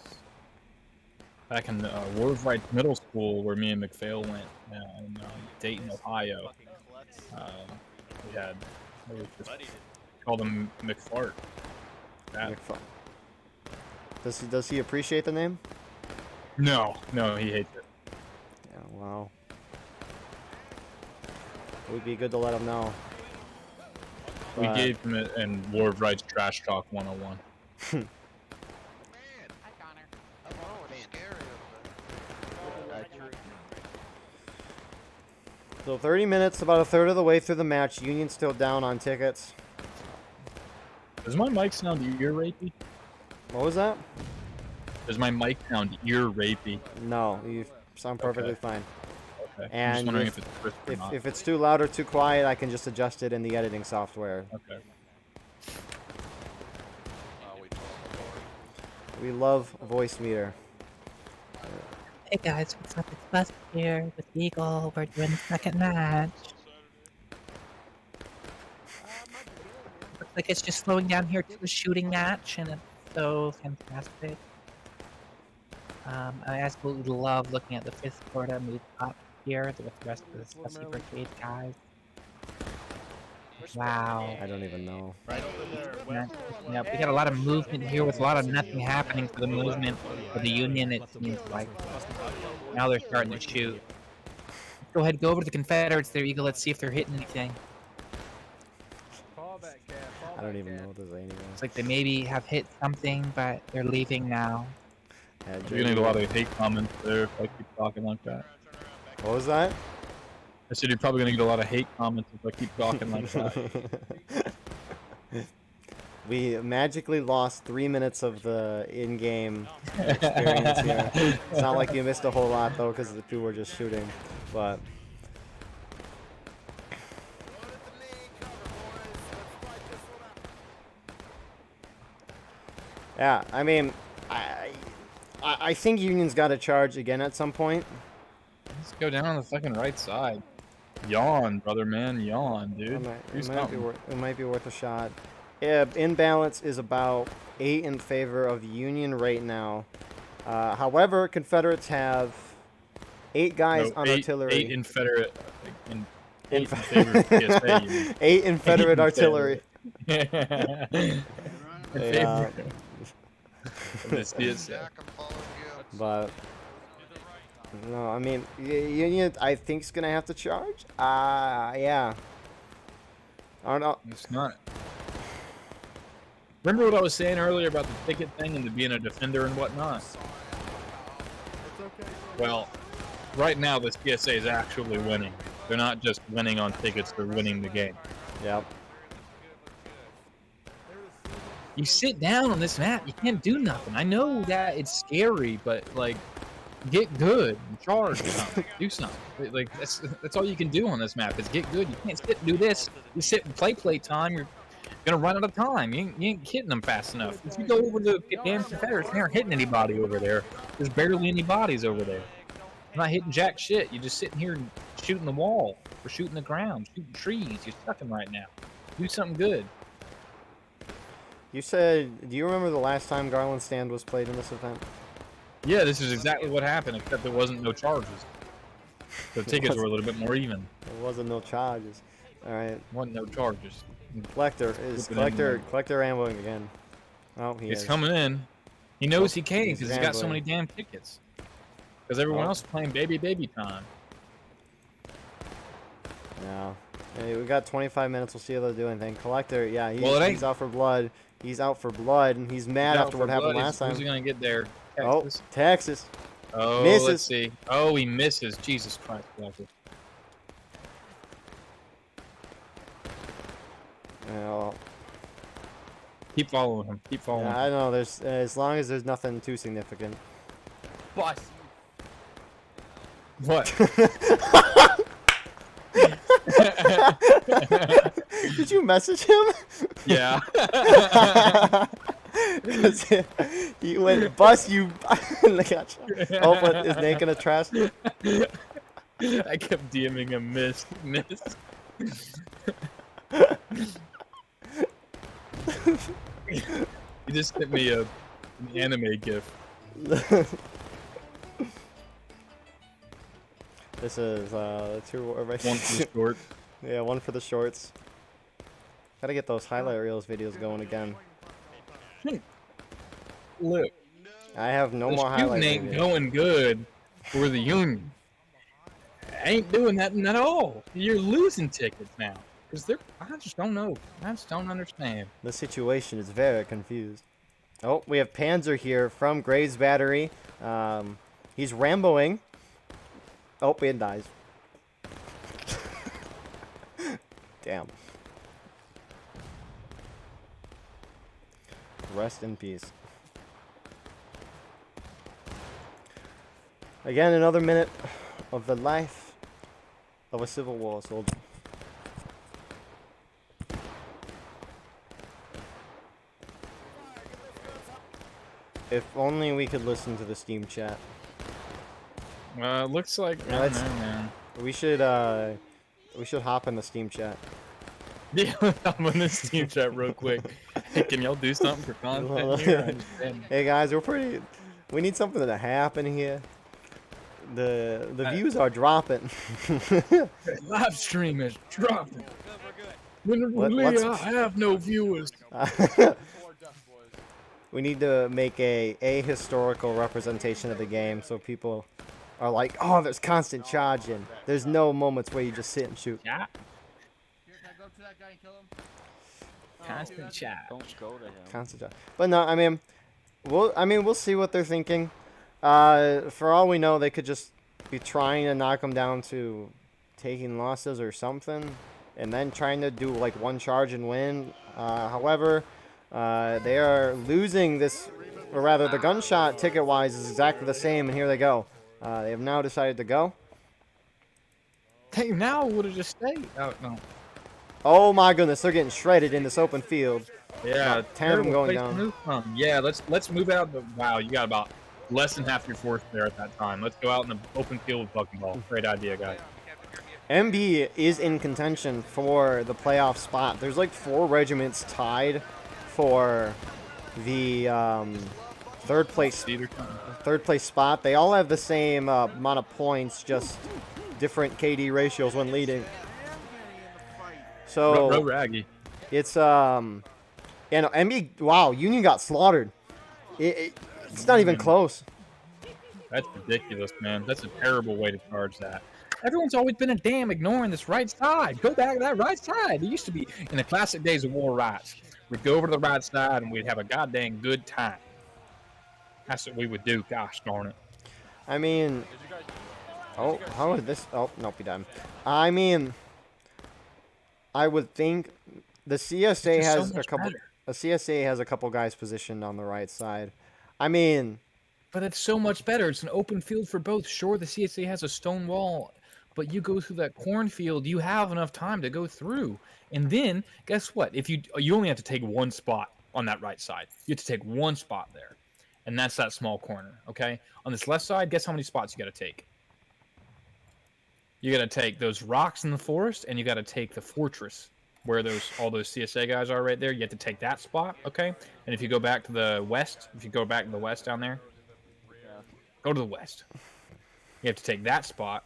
Back in Warwright Middle School, where me and McPhail went in Dayton, Ohio, we called him McFart. McFart. Does he appreciate the name? No, he hates it. Yeah, wow. It would be good to let him know. We gave him it in Warwright's Trash Talk 101. Hi, Connor. So 30 minutes, about a third of the way through the match. Union's still down on tickets. Does my mic sound ear rapey? What was that? Does my mic sound ear rapey? No, you sound perfectly Okay. fine. Okay. I'm And just wondering if it's crisp or not. If it's too loud or too quiet, I can just adjust it in the editing software. Okay. We love voice meter. Hey guys, what's up? It's Buzz here with Eagle. We're doing the second match. Looks like it's just slowing down here to a shooting match, and it's so fantastic. I absolutely love looking at the 5th Florida move up here with the rest of the Special Brigade guys. Wow. I don't even know. Yeah, we got a lot of movement here with a lot of nothing happening for the movement for the Union, it seems like. Now they're starting to shoot. Go ahead, go over to the Confederates there, Eagle. Let's see if they're hitting anything. I don't even know what to say anymore. It's like they maybe have hit something, but they're leaving now. Yeah, You're gonna get a lot of hate comments there if I keep talking like that. What was that? I said you're probably gonna get a lot of hate comments if I keep talking like that. We magically lost 3 minutes of the in-game experience here. It's not like you missed a whole lot though, because the two were just shooting. But yeah, I mean, I think Union's got to charge again at some point. Let's go down on the fucking right side. Yawn, brother man, yawn, dude. It might be worth a shot. Yeah, imbalance is about 8 in favor of Union right now. However, Confederates have 8 guys on artillery. 8 Confederate. In favor of PSA, you mean. 8 Confederate artillery. Yeah. Yeah. This is But no, I mean, Union, I think is gonna have to charge. Yeah. I don't know. It's not. Remember what I was saying earlier about the ticket thing and being a defender and whatnot? Well, right now the CSA is actually winning. They're not just winning on tickets; they're winning the game. Yep. You sit down on this map, you can't do nothing. I know that it's scary, but like, get good, charge, or something. Do something. Like that's all you can do on this map is get good. You can't sit and do this. You sit and play time. You're gonna run out of time. You ain't hitting them fast enough. If you go over the damn Confederates, they aren't hitting anybody over there. There's barely any bodies over there. You're not hitting jack shit. You're just sitting here and shooting the wall or shooting the ground, shooting trees. You're sucking right now. Do something good. You said, do you remember the last time Garland Stand was played in this event? Yeah, this is exactly what happened, except there wasn't no charges. The tickets were a little bit more even. There wasn't no charges. All right. Wasn't no charges. Collector amboing again. Oh, he It's is. coming in. He knows he can he's because he's got so many gambling. damn tickets. Because everyone Oh. else is playing baby time. Yeah. Hey, we got 25 minutes. We'll see if they'll do anything. Collector, yeah, he's out for blood. He's out for blood, and he's mad after what happened last time. Who's he gonna get there? Oh, Texas? Texas. Oh, Misses. let's see. Oh, he misses. Jesus Christ, Collector. Yeah, Keep following him. Keep following him. I know. There's as long as there's nothing too significant. Boss. What? Did you message him? Yeah. He went, bus you. Gotcha. Oh, but is Nate gonna trash? I kept DMing him, miss. He just sent me an anime gif. This is One for the short. Yeah, one for the shorts. Gotta get those highlight reels videos going again. Look, I have no the more highlight shooting ain't videos. going good for the Union. Ain't doing that at all. You're losing tickets now. Because I just don't know. I just don't understand. The situation is very confused. Oh, we have Panzer here from Graves Battery. He's Ramboing. Oh, it dies. Damn. Rest in peace. Again, another minute of the life of a Civil War soldier. If only we could listen to the Steam chat. Looks like I don't Let's- know, man. We should hop in the Steam chat. Yeah, I'm in this team chat real quick. Hey, can y'all do something for content here? I understand. Hey guys, we need something to happen here. The views are dropping. Live stream is dropping. Let's- I have no viewers. We need to make a historical representation of the game so people are like, oh, there's constant charging. There's no moments where you just sit and shoot. Yeah. Here, can I go to that guy and kill him? Constant chat. Don't go to him. Constant charge. But no, I mean, we'll see what they're thinking. For all we know, they could just be trying to knock them down to taking losses or something, and then trying to do like one charge and win. However, they are losing this, or rather, the gunshot ticket-wise is exactly the same, and here they go. They have now decided to go. Hey, now would have just stayed. Oh no. Oh my goodness, they're getting shredded in this open field. Yeah, About 10 of them terrible going place to down. move from. Yeah, let's move out. Wow, you got about less than half your force there at that time. Let's go out in the open field with bucking ball. Great idea, guys. MB is in contention for the playoff spot. There's like 4 regiments tied for the third place spot. They all have the same amount of points, just different KD ratios when leading. So Raggy. it's MB. Wow, Union got slaughtered. It's not even close. That's ridiculous, man. That's a terrible way to charge that. Everyone's always been a damn ignoring this right side. Go back to that right side. It used to be in the classic days of war rights. We'd go over to the right side and we'd have a goddamn good time. That's what we would do. Gosh darn it. I mean, oh, how did this? Oh, nope, he died. I mean, I would think the CSA has a couple. The CSA has a couple guys positioned on the right side. I mean, but it's so much better. It's an open field for both. Sure, the CSA has a stone wall, but you go through that cornfield, you have enough time to go through. And then, guess what? If you only have to take one spot on that right side. You have to take one spot there, and that's that small corner. Okay. On this left side, guess how many spots you got to take? You got to take those rocks in the forest, and you got to take the fortress where all those CSA guys are right there. You have to take that spot. Okay. And if you go back to the west, down there. Go to the west. You have to take that spot,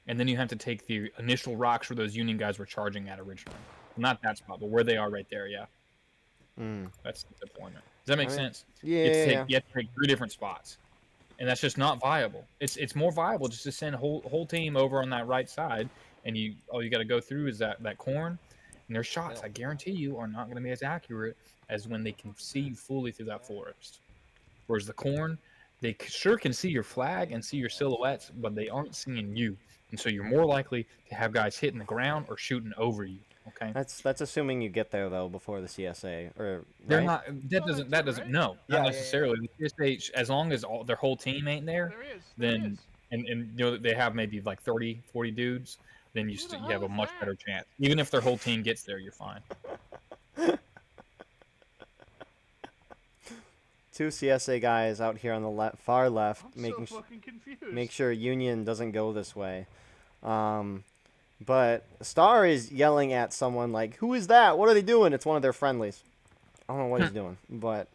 and then you have to take the initial rocks where those Union guys were charging at originally. Not that spot, but where they are right there, yeah. That's the deployment. Does that make sense? Yeah. You have to take 3 different spots, and that's just not viable. It's more viable just to send a whole team over on that right side, and all you got to go through is that corn, and their shots, I guarantee you, are not going to be as accurate as when they can see you fully through that forest. Whereas the corn, they sure can see your flag and see your silhouettes, but they aren't seeing you. And so you're more likely to have guys hitting the ground or shooting over you. Okay. That's assuming you get there though before the CSA, or they're right? not. That doesn't. No, not necessarily. The CSA, as long as their whole team ain't there, then and you know they have maybe like 30, 40 dudes, then you have a much better chance. Even if their whole team gets there, you're fine. 2 CSA guys out here on the far left, make sure Union doesn't go this way. But Star is yelling at someone like, "Who is that? What are they doing?" It's one of their friendlies. I don't know what he's doing, but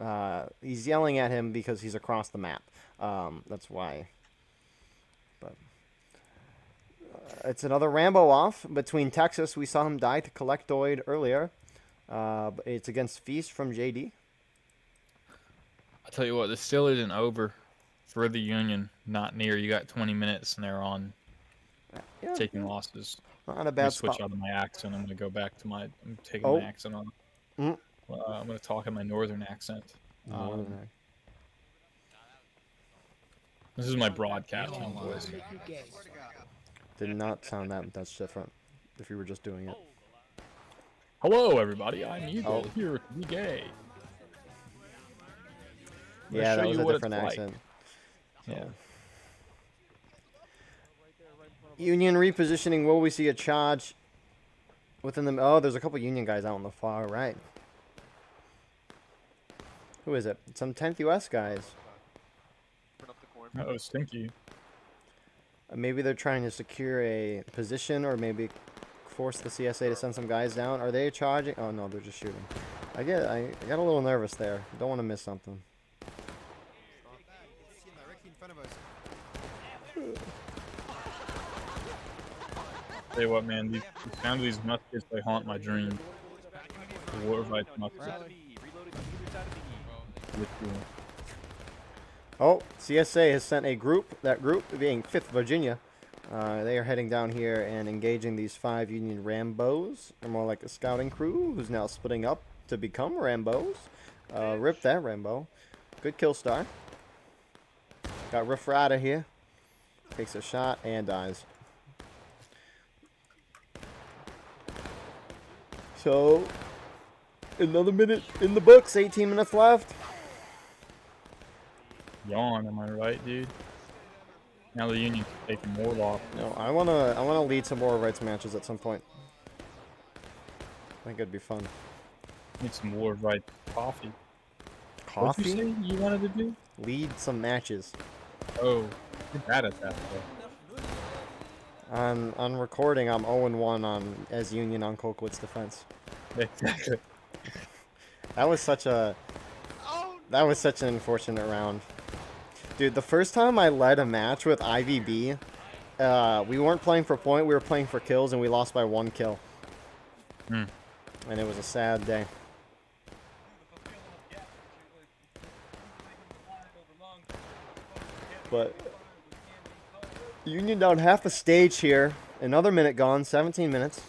he's yelling at him because he's across the map. That's why. But it's another Rambo off between Texas. We saw him die to Collectoid earlier. But it's against Feast from JD. I'll tell you what, this still isn't over for the Union. Not near. You got 20 minutes, and they're on taking losses. Not a bad switch spot. out of my accent. I'm going to go back to I'm taking my accent on. I'm going to talk in my northern accent. This is my broadcasting voice. Did not sound that's different if you were just doing it. Hello, everybody. I'm Eagle here to be gay. Yeah, that was a different accent. Yeah. Union repositioning. Will we see a charge within the... Oh, there's a couple Union guys out on the far right. Who is it? Some 10th US guys. Oh, stinky. Maybe they're trying to secure a position, or maybe force the CSA to send some guys down. Are they charging? Oh, no, they're just shooting. I got a little nervous there. Don't want to miss something. Tell you what, man, the sound of these muskets, they haunt my dreams. The war fight muskets. Oh, CSA has sent a group, that group being 5th Virginia. They are heading down here and engaging these 5 Union Rambos. They're more like a scouting crew who's now splitting up to become Rambos. Rip that Rambo. Good kill star. Got Riff Rider here. Takes a shot and dies. So, another minute in the books. 18 minutes left. Yawn, am I right, dude? Now the Union's taking more loss. No, I wanna lead some more rights matches at some point. I think it'd be fun. Need some war right coffee. Coffee? What'd you say you wanted to do? Lead some matches. Oh, you're bad at that, though. On recording, I'm 0-1 on as Union on Colquitt's defense. Exactly. That was such an unfortunate round. Dude, the first time I led a match with IVB, we weren't playing for point, we were playing for kills, and we lost by 1 kill. And it was a sad day. But Union down half a stage here. Another minute gone, 17 minutes.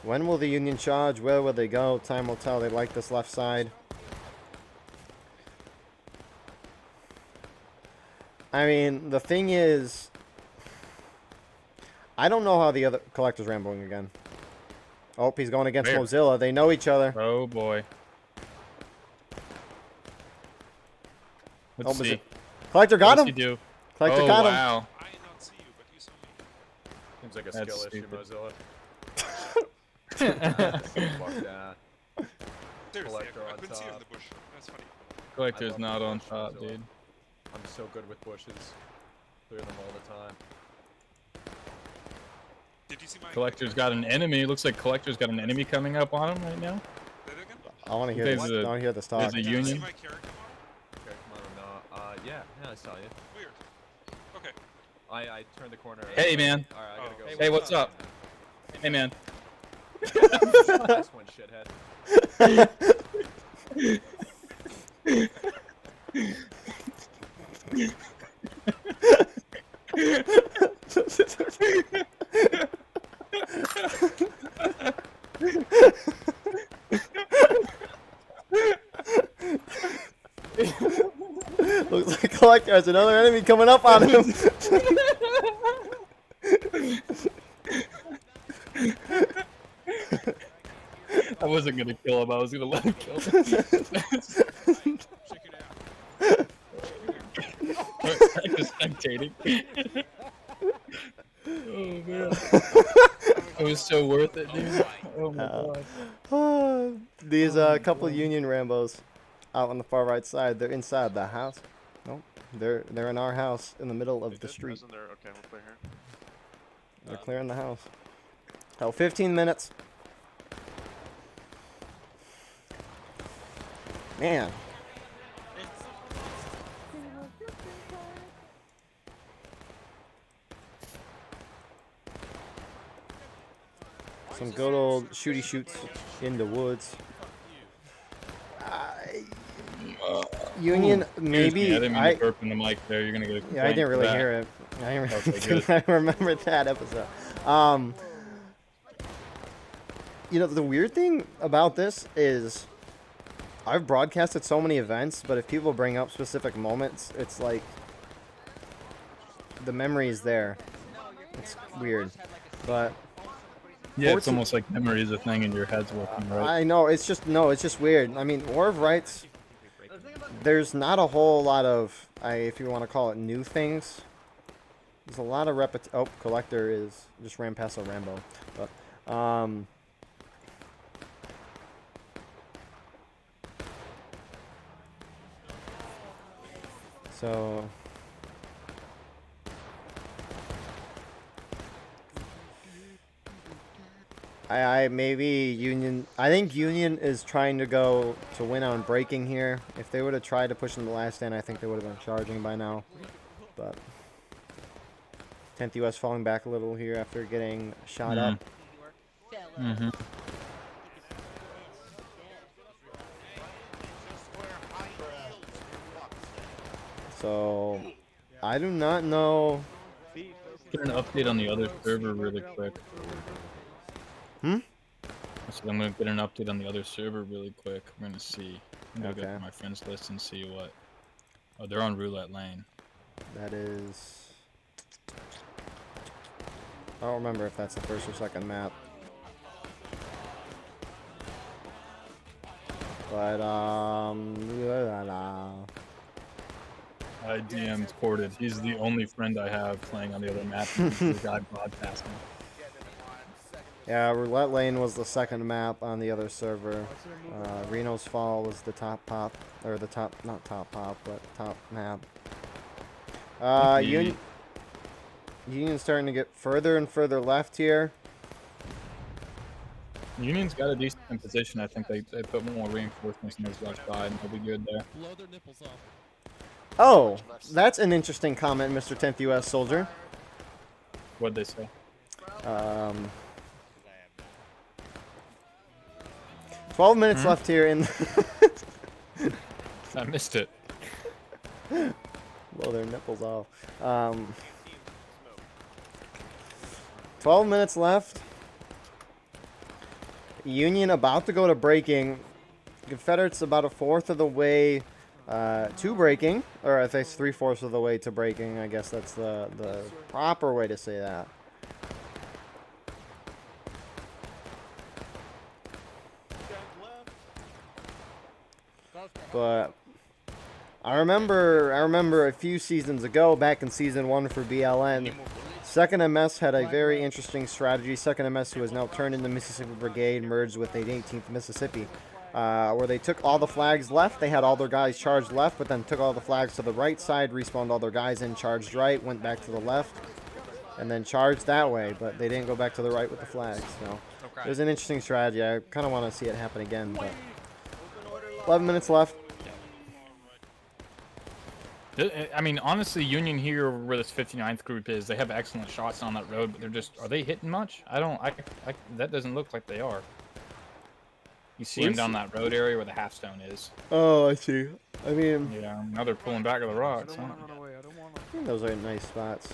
When will the Union charge? Where will they go? Time will tell. They like this left side. I mean, the thing is, I don't know how the other Collector's rambling again. Oh, he's going against Where? Mozilla. They know each other. Oh boy. Let's see. Collector got What him. does he do? Collector Oh got him. wow. I did not see you, but you saw me. Seems like a That's skill issue, stupid. Mozilla. Fuck that. Seriously, Collector I on couldn't see you in top. the bush. That's funny. Collector's love not the on bush, top, Mozilla. dude. I'm so good with bushes. Clear them all the time. Did you see my Collector's got an enemy. Looks like Collector's got an enemy coming up on him right now. Say that again? I want to hear There's this. a- I want to hear this talk. there's a Did you see Union. my character model? Okay, come on, no. Yeah, I saw you. Weird. Okay. I turned the corner. Hey, man. Alright, I gotta go. Hey, what's up? Hey, man. Nice one, shithead. Looks like Collector has another enemy coming up on him. I wasn't gonna kill him. I was gonna let him kill him. Check it out. Just spectating. Oh man. It was so worth it, dude. Oh my god. These couple Union Rambos out on the far right side. They're inside the house. Nope. They're in our house in the middle of the street. Okay, we'll play here. They're clearing the house. Oh, 15 minutes. Man. Some good old shooty shoots in the woods. Union, Excuse maybe me, I didn't mean to burp in the mic there. You're gonna get a yeah, I didn't complaint for really that. hear it. I, didn't Okay, really, good. I remember that episode. You know, the weird thing about this is I've broadcasted so many events, but if people bring up specific moments, it's like the memory is there. It's weird, but Yeah, it's 14 almost like memory is a thing in your head's working, right? I know it's just weird. I mean, War of Rights. There's not a whole lot of, if you want to call it, new things. There's a lot of Oh, Collector is just ran past a Rambo, but so. I maybe Union. I think Union is trying to go to win on breaking here. If they would have tried to push in the last stand, I think they would have been charging by now. But 10th US falling back a little here after getting shot up. Mm-hmm. So I do not know. Get an update on the other server really quick. Hmm? So I'm gonna get an update on the other server really quick. I'm gonna see. I'm gonna go Okay. to my friends list and see what. Oh, they're on roulette lane. That is. I don't remember if that's the first or second map. But I DM'd Ported. He's the only friend I have playing on the other map. He's the guy broadcasting. yeah, Roulette Lane was the second map on the other server. Reno's Fall was the top pop, or the top, not top pop, but top map. Union's starting to get further and further left here. Union's got a decent position. I think they put more reinforcements on his left side, and they'll be good there. Oh, that's an interesting comment, Mr. 10th U.S. Soldier. What'd they say? 12 minutes left here in. I missed it. Blow their nipples off. 12 minutes left. Union about to go to breaking. Confederates about a fourth of the way to breaking, or I think 3/4 of the way to breaking. I guess that's the proper way to say that. But I remember a few seasons ago, back in season 1 for BLN, 2nd MS had a very interesting strategy. 2nd MS, who has now turned into Mississippi Brigade, merged with the 18th Mississippi, where they took all the flags left. They had all their guys charged left, but then took all the flags to the right side, respawned all their guys in, charged right, went back to the left, and then charged that way. But they didn't go back to the right with the flags. So it was an interesting strategy. I kind of want to see it happen again. But 11 minutes left. I mean, honestly, Union here, where this 59th group is, they have excellent shots on that road, but they're just, are they hitting much? That doesn't look like they are. You see them down that road area where the half stone is. Oh, I see. I mean, Yeah, now they're pulling back of the rocks. Huh? I think those are nice spots.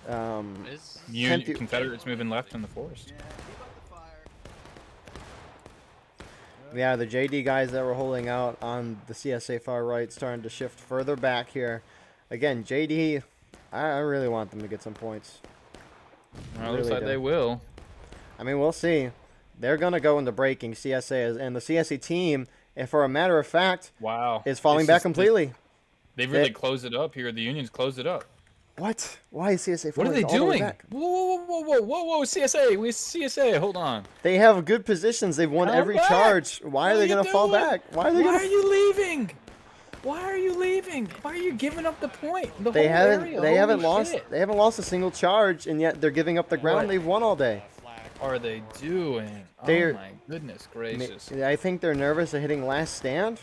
Confederates moving left in the forest. Yeah, the JD guys that were holding out on the CSA far right starting to shift further back here. Again, JD, I really want them to get some points. Well, looks like they will. I mean, we'll see. They're going to go into breaking CSA, and the CSA team, and for a matter of fact, is falling back completely. They've really closed it up here. The Union's closed it up. What? Why is CSA falling? What are they doing? Whoa, CSA. We CSA. Hold on. They have good positions. They've won every charge. Why are they going to fall back? Why are you leaving? Why are you leaving? Why are you giving up the point? They haven't lost a single charge, and yet they're giving up the ground they've won all day. What are they doing? Oh my goodness gracious. I think they're nervous of hitting last stand.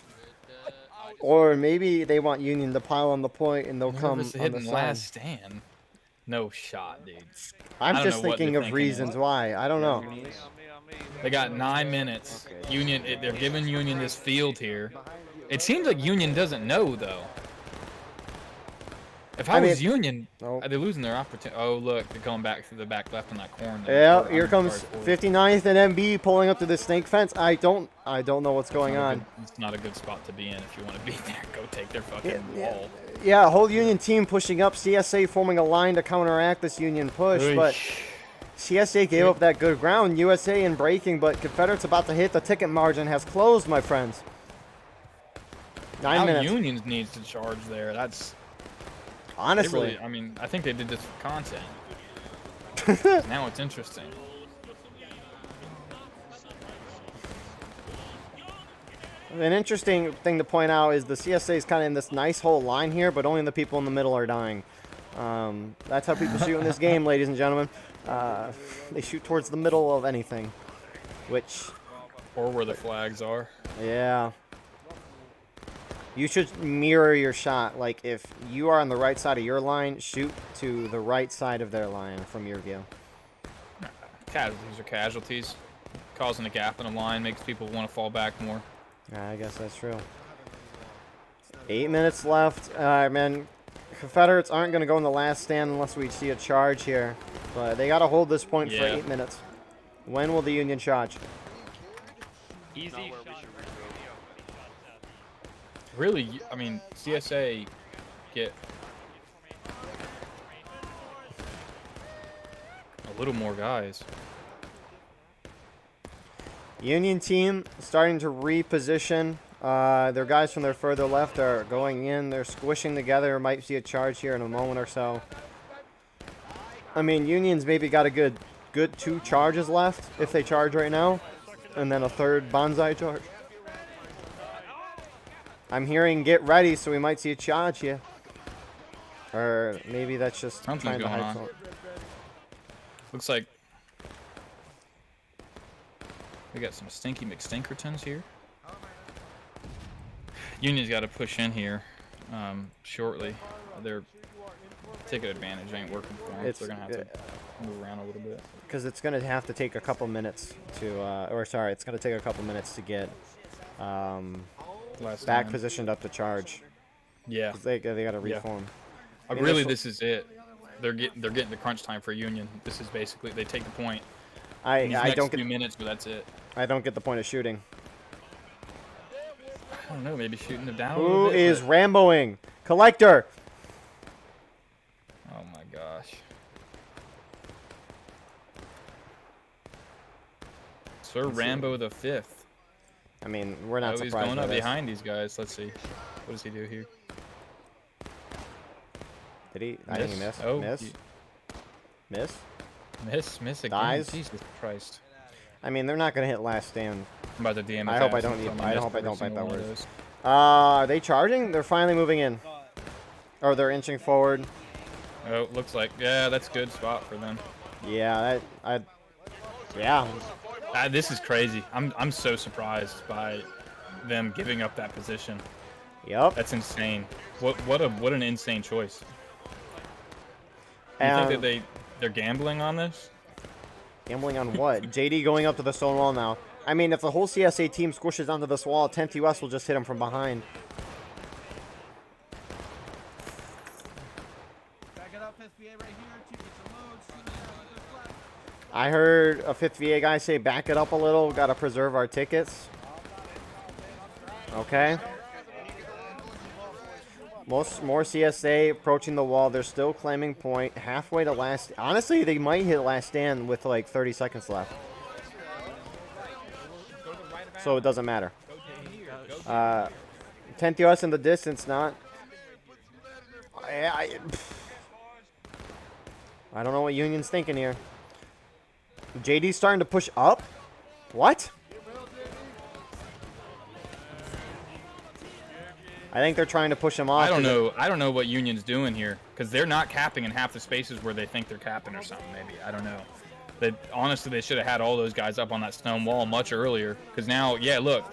Or maybe they want Union to pile on the point and they'll come on the side. Last stand. No shot, dude. I'm just thinking of reasons why. I don't know. They got 9 minutes. Union, they're giving Union this field here. It seems like Union doesn't know, though. If I was Union, are they losing their opportunity? Oh, look, they're going back through the back left in that corner. Yeah, here comes 59th and MB pulling up to the snake fence. I don't know what's going on. It's not a good spot to be in if you want to be there. Go take their fucking wall. Yeah, whole Union team pushing up. CSA forming a line to counteract this Union push, but CSA gave up that good ground. USA in breaking, but Confederates about to hit. The ticket margin has closed, my friends. 9 minutes. Union needs to charge there. That's... Honestly, I mean, I think they did this for content. Now it's interesting. An interesting thing to point out is the CSA is kind of in this nice whole line here, but only the people in the middle are dying. That's how people shoot in this game, ladies and gentlemen. They shoot towards the middle of anything, which... Or where the flags are. Yeah. You should mirror your shot. Like, if you are on the right side of your line, shoot to the right side of their line from your view. Casualties are casualties. Causing a gap in a line makes people want to fall back more. Yeah, I guess that's true. 8 minutes left. Man, Confederates aren't going to go in the last stand unless we see a charge here. But they got to hold this point for 8 minutes. When will the Union charge? Easy. Really, I mean, CSA get a little more guys. Union team starting to reposition. Their guys from their further left are going in. They're squishing together. Might see a charge here in a moment or so. I mean, Union's maybe got a good 2 charges left if they charge right now. And then a third bonsai charge. I'm hearing get ready, so we might see a charge here. Or maybe that's just Something's trying to going hide on. something. Looks like we got some stinky McStinkertons here. Union's got to push in here shortly. Their ticket advantage ain't working for them. So they're going to have to move around a little bit. Because it's going to have to take a couple minutes to, it's going to take a couple minutes to get back positioned up to charge. Yeah. 'Cause they got to reform. Yeah. Really, this is it. They're getting the crunch time for Union. This is basically they take the point. I don't get 2 minutes, but that's it. I don't get the point of shooting. I don't know. Maybe shooting them down. Who is Ramboing? Collector. Oh my gosh. Sir Rambo the Fifth. I mean, we're not surprised. He's going by up this. behind these guys. Let's see. What does he do here? Did he? I think he missed. Oh, Miss again. Dies. Jesus Christ. I mean, they're not gonna hit last stand. I'm about to DM. I hope I don't need. I hope I don't bite that word. Are they charging? They're finally moving in. Or they're inching forward. Oh, looks like that's a good spot for them. Yeah, yeah. This is crazy. I'm so surprised by them giving up that position. Yep. That's insane. What an insane choice. You think that they're gambling on this? Gambling on what? JD going up to the stone wall now. I mean, if the whole CSA team squishes onto this wall, 10th US will just hit him from behind. Back it up, 5th VA right here. Tickets are loads. I heard a 5th VA guy say, back it up a little. Got to preserve our tickets. Okay. More CSA approaching the wall. They're still claiming point. Halfway to last. Honestly, they might hit last stand with like 30 seconds left. So it doesn't matter. 10th US in the distance, not. I don't know what Union's thinking here. JD's starting to push up? What? I think they're trying to push him off. I don't know. I don't know what Union's doing here because they're not capping in half the spaces where they think they're capping or something. Maybe I don't know. Honestly, they should have had all those guys up on that stone wall much earlier. Because now, yeah, look,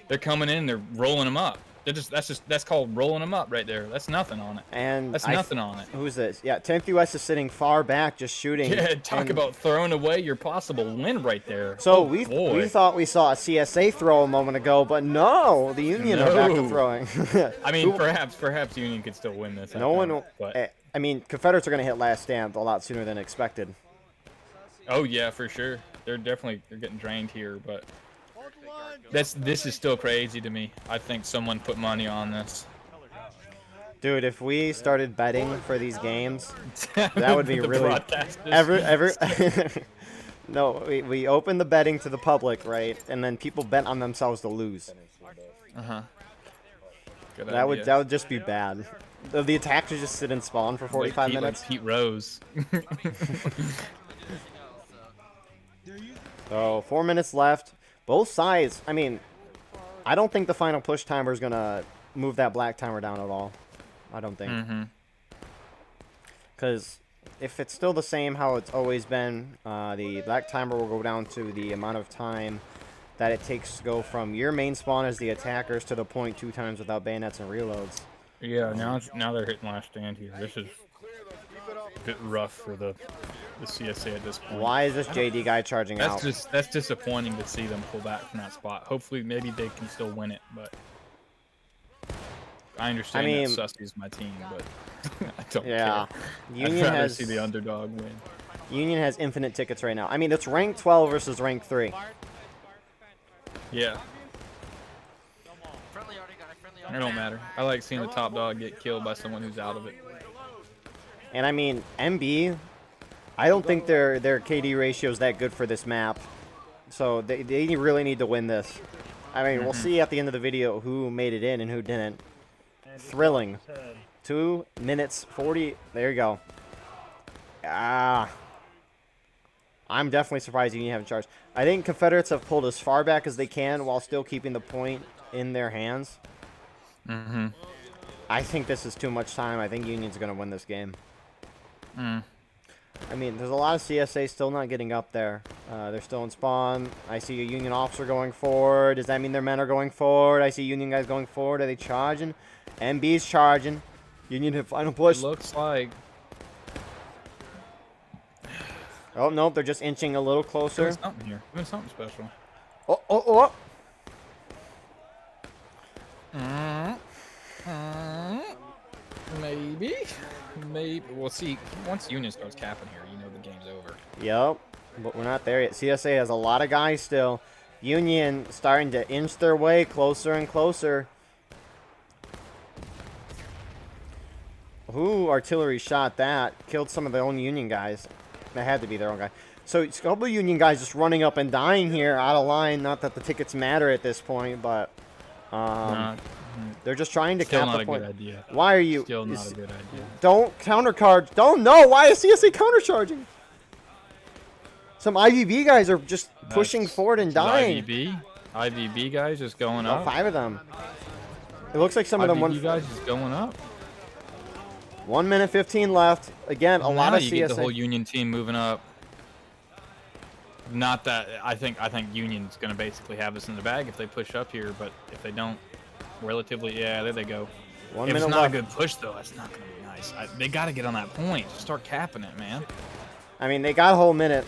they're coming in. They're rolling them up. That's called rolling them up right there. That's nothing on it. And that's nothing on it. Who's this? Yeah, 10th US is sitting far back, just shooting. Yeah, talk about throwing away your possible win right there. So we thought we saw a CSA throw a moment ago, but no, the Union are back to throwing. I mean, perhaps Union could still win this. I mean, Confederates are going to hit last stand a lot sooner than expected. Oh yeah, for sure. They're getting drained here, but. This is still crazy to me. I think someone put money on this. Dude, if we started betting for these games, that would be really No, we open the betting to the public, right? And then people bet on themselves to lose. That would just be bad. The attackers just sit and spawn for 45 minutes. Like Pete Rose. So 4 minutes left. Both sides, I mean, I don't think the final push timer is going to move that black timer down at all. I don't think. Because if it's still the same how it's always been, the black timer will go down to the amount of time that it takes to go from your main spawn as the attackers to the point 2 times without bayonets and reloads. Yeah, now they're hitting last stand here. This is a bit rough for the CSA at this point. Why is this JD guy charging out? That's disappointing to see them pull back from that spot. Hopefully, maybe they can still win it, but I understand that Sussie's my team, but I don't care. Union I'd rather see the underdog win. Union has infinite tickets right now. I mean, it's rank 12 versus rank 3. Yeah. It don't matter. I like seeing the top dog get killed by someone who's out of it. And I mean, MB, I don't think their KD ratio is that good for this map. So they really need to win this. I mean, we'll see at the end of the video who made it in and who didn't. Thrilling. 2 minutes 40. There you go. I'm definitely surprised you haven't charged. I think Confederates have pulled as far back as they can while still keeping the point in their hands. I think this is too much time. I think Union's going to win this game. Mm. I mean, there's a lot of CSA still not getting up there. They're still in spawn. I see a Union officer going forward. Does that mean their men are going forward? I see Union guys going forward. Are they charging? MB's charging. Union hit final push. Looks like. Oh, nope. They're just inching a little closer. Doing something here. Doing something special. Oh, oh, oh. Maybe. Maybe. We'll see. Once Union starts capping here, you know the game's over. Yep. But we're not there yet. CSA has a lot of guys still. Union starting to inch their way closer and closer. Ooh, artillery shot that. Killed some of their own Union guys. That had to be their own guy. So it's a couple of Union guys just running up and dying here out of line. Not that the tickets matter at this point, but they're just trying to Still cap not the a point. good idea. Why are you? Still not a good idea. Don't countercharge. Don't know. Why is CSA countercharging? Some IVB guys are just pushing forward and dying. IVB guys just going Oh, up. 5 of them. It looks like some of them IVB guys just going up. 1 minute 15 left. Again, a lot of you CSA. get the whole Union team moving up. Not that I think Union's going to basically have this in the bag if they push up here, but if they don't, relatively, yeah, there they go. 1 If minute it's not left. a good push though, that's not going to be nice. They got to get on that point. Just start capping it, man. I mean, they got a whole minute.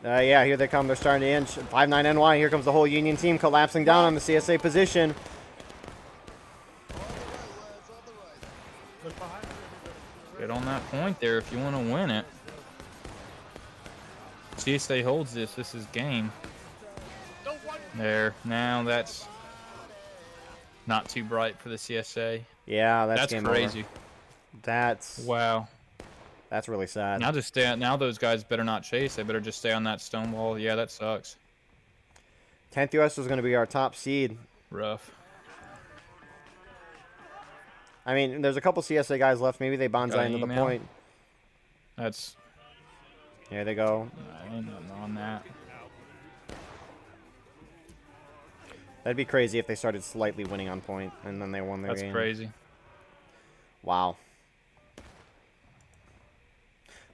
Yeah, here they come. They're starting to inch. 5-9 NY. Here comes the whole Union team collapsing down on the CSA position. Get on that point there if you want to win it. CSA holds this. This is game. There. Now that's not too bright for the CSA. Yeah, that's game crazy. over. That's Wow. That's really sad. Now just stay. Now those guys better not chase. They better just stay on that stone wall. Yeah, that sucks. 10th US was going to be our top seed. Rough. I mean, there's a couple CSA guys left. Maybe they bonsai into the email? point. That's. Here they go. Ain't nothing on that. That'd be crazy if they started slightly winning on point and then they won their game. That's crazy. Wow.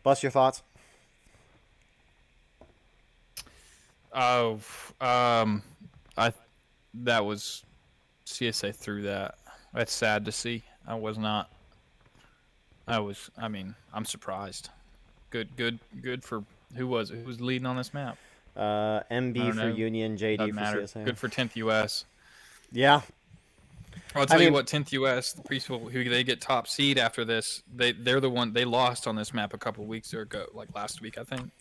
Bus, your thoughts? Oh, that was CSA through that. That's sad to see. I mean, I'm surprised. Good for who was leading on this map? MB for Union, JD Doesn't for matter. CSA. Good for 10th US. Yeah. I'll tell you what, 10th US, the people who they get top seed after this, they're the one they lost on this map a couple weeks ago, like last week I think,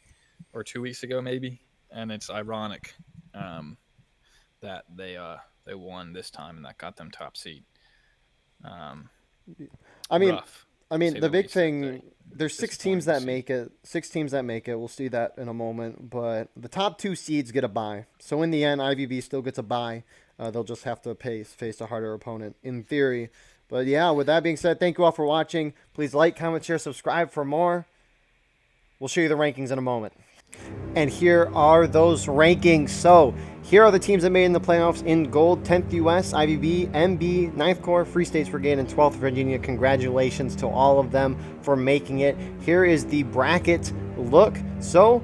or 2 weeks ago maybe, and it's ironic that they won this time and that got them top seed. I mean, rough, the big thing, there's 6 teams that make it. 6 teams that make it. We'll see that in a moment. But the top 2 seeds get a bye. So in the end, IVB still gets a bye. They'll just have to face a harder opponent in theory. But yeah, with that being said, thank you all for watching. Please like, comment, share, subscribe for more. We'll show you the rankings in a moment. And here are those rankings. So here are the teams that made in the playoffs in gold: 10th US, IVB, MB, 9th Corps, Free States Brigade, and 12th Virginia. Congratulations to all of them for making it. Here is the bracket look. So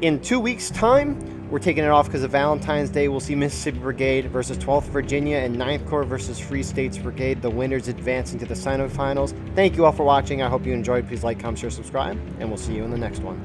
in 2 weeks' time, we're taking it off because of Valentine's Day. We'll see Mississippi Brigade versus 12th Virginia and 9th Corps versus Free States Brigade. The winners advancing to the semifinals. Thank you all for watching. I hope you enjoyed. Please like, comment, share, subscribe, and we'll see you in the next one.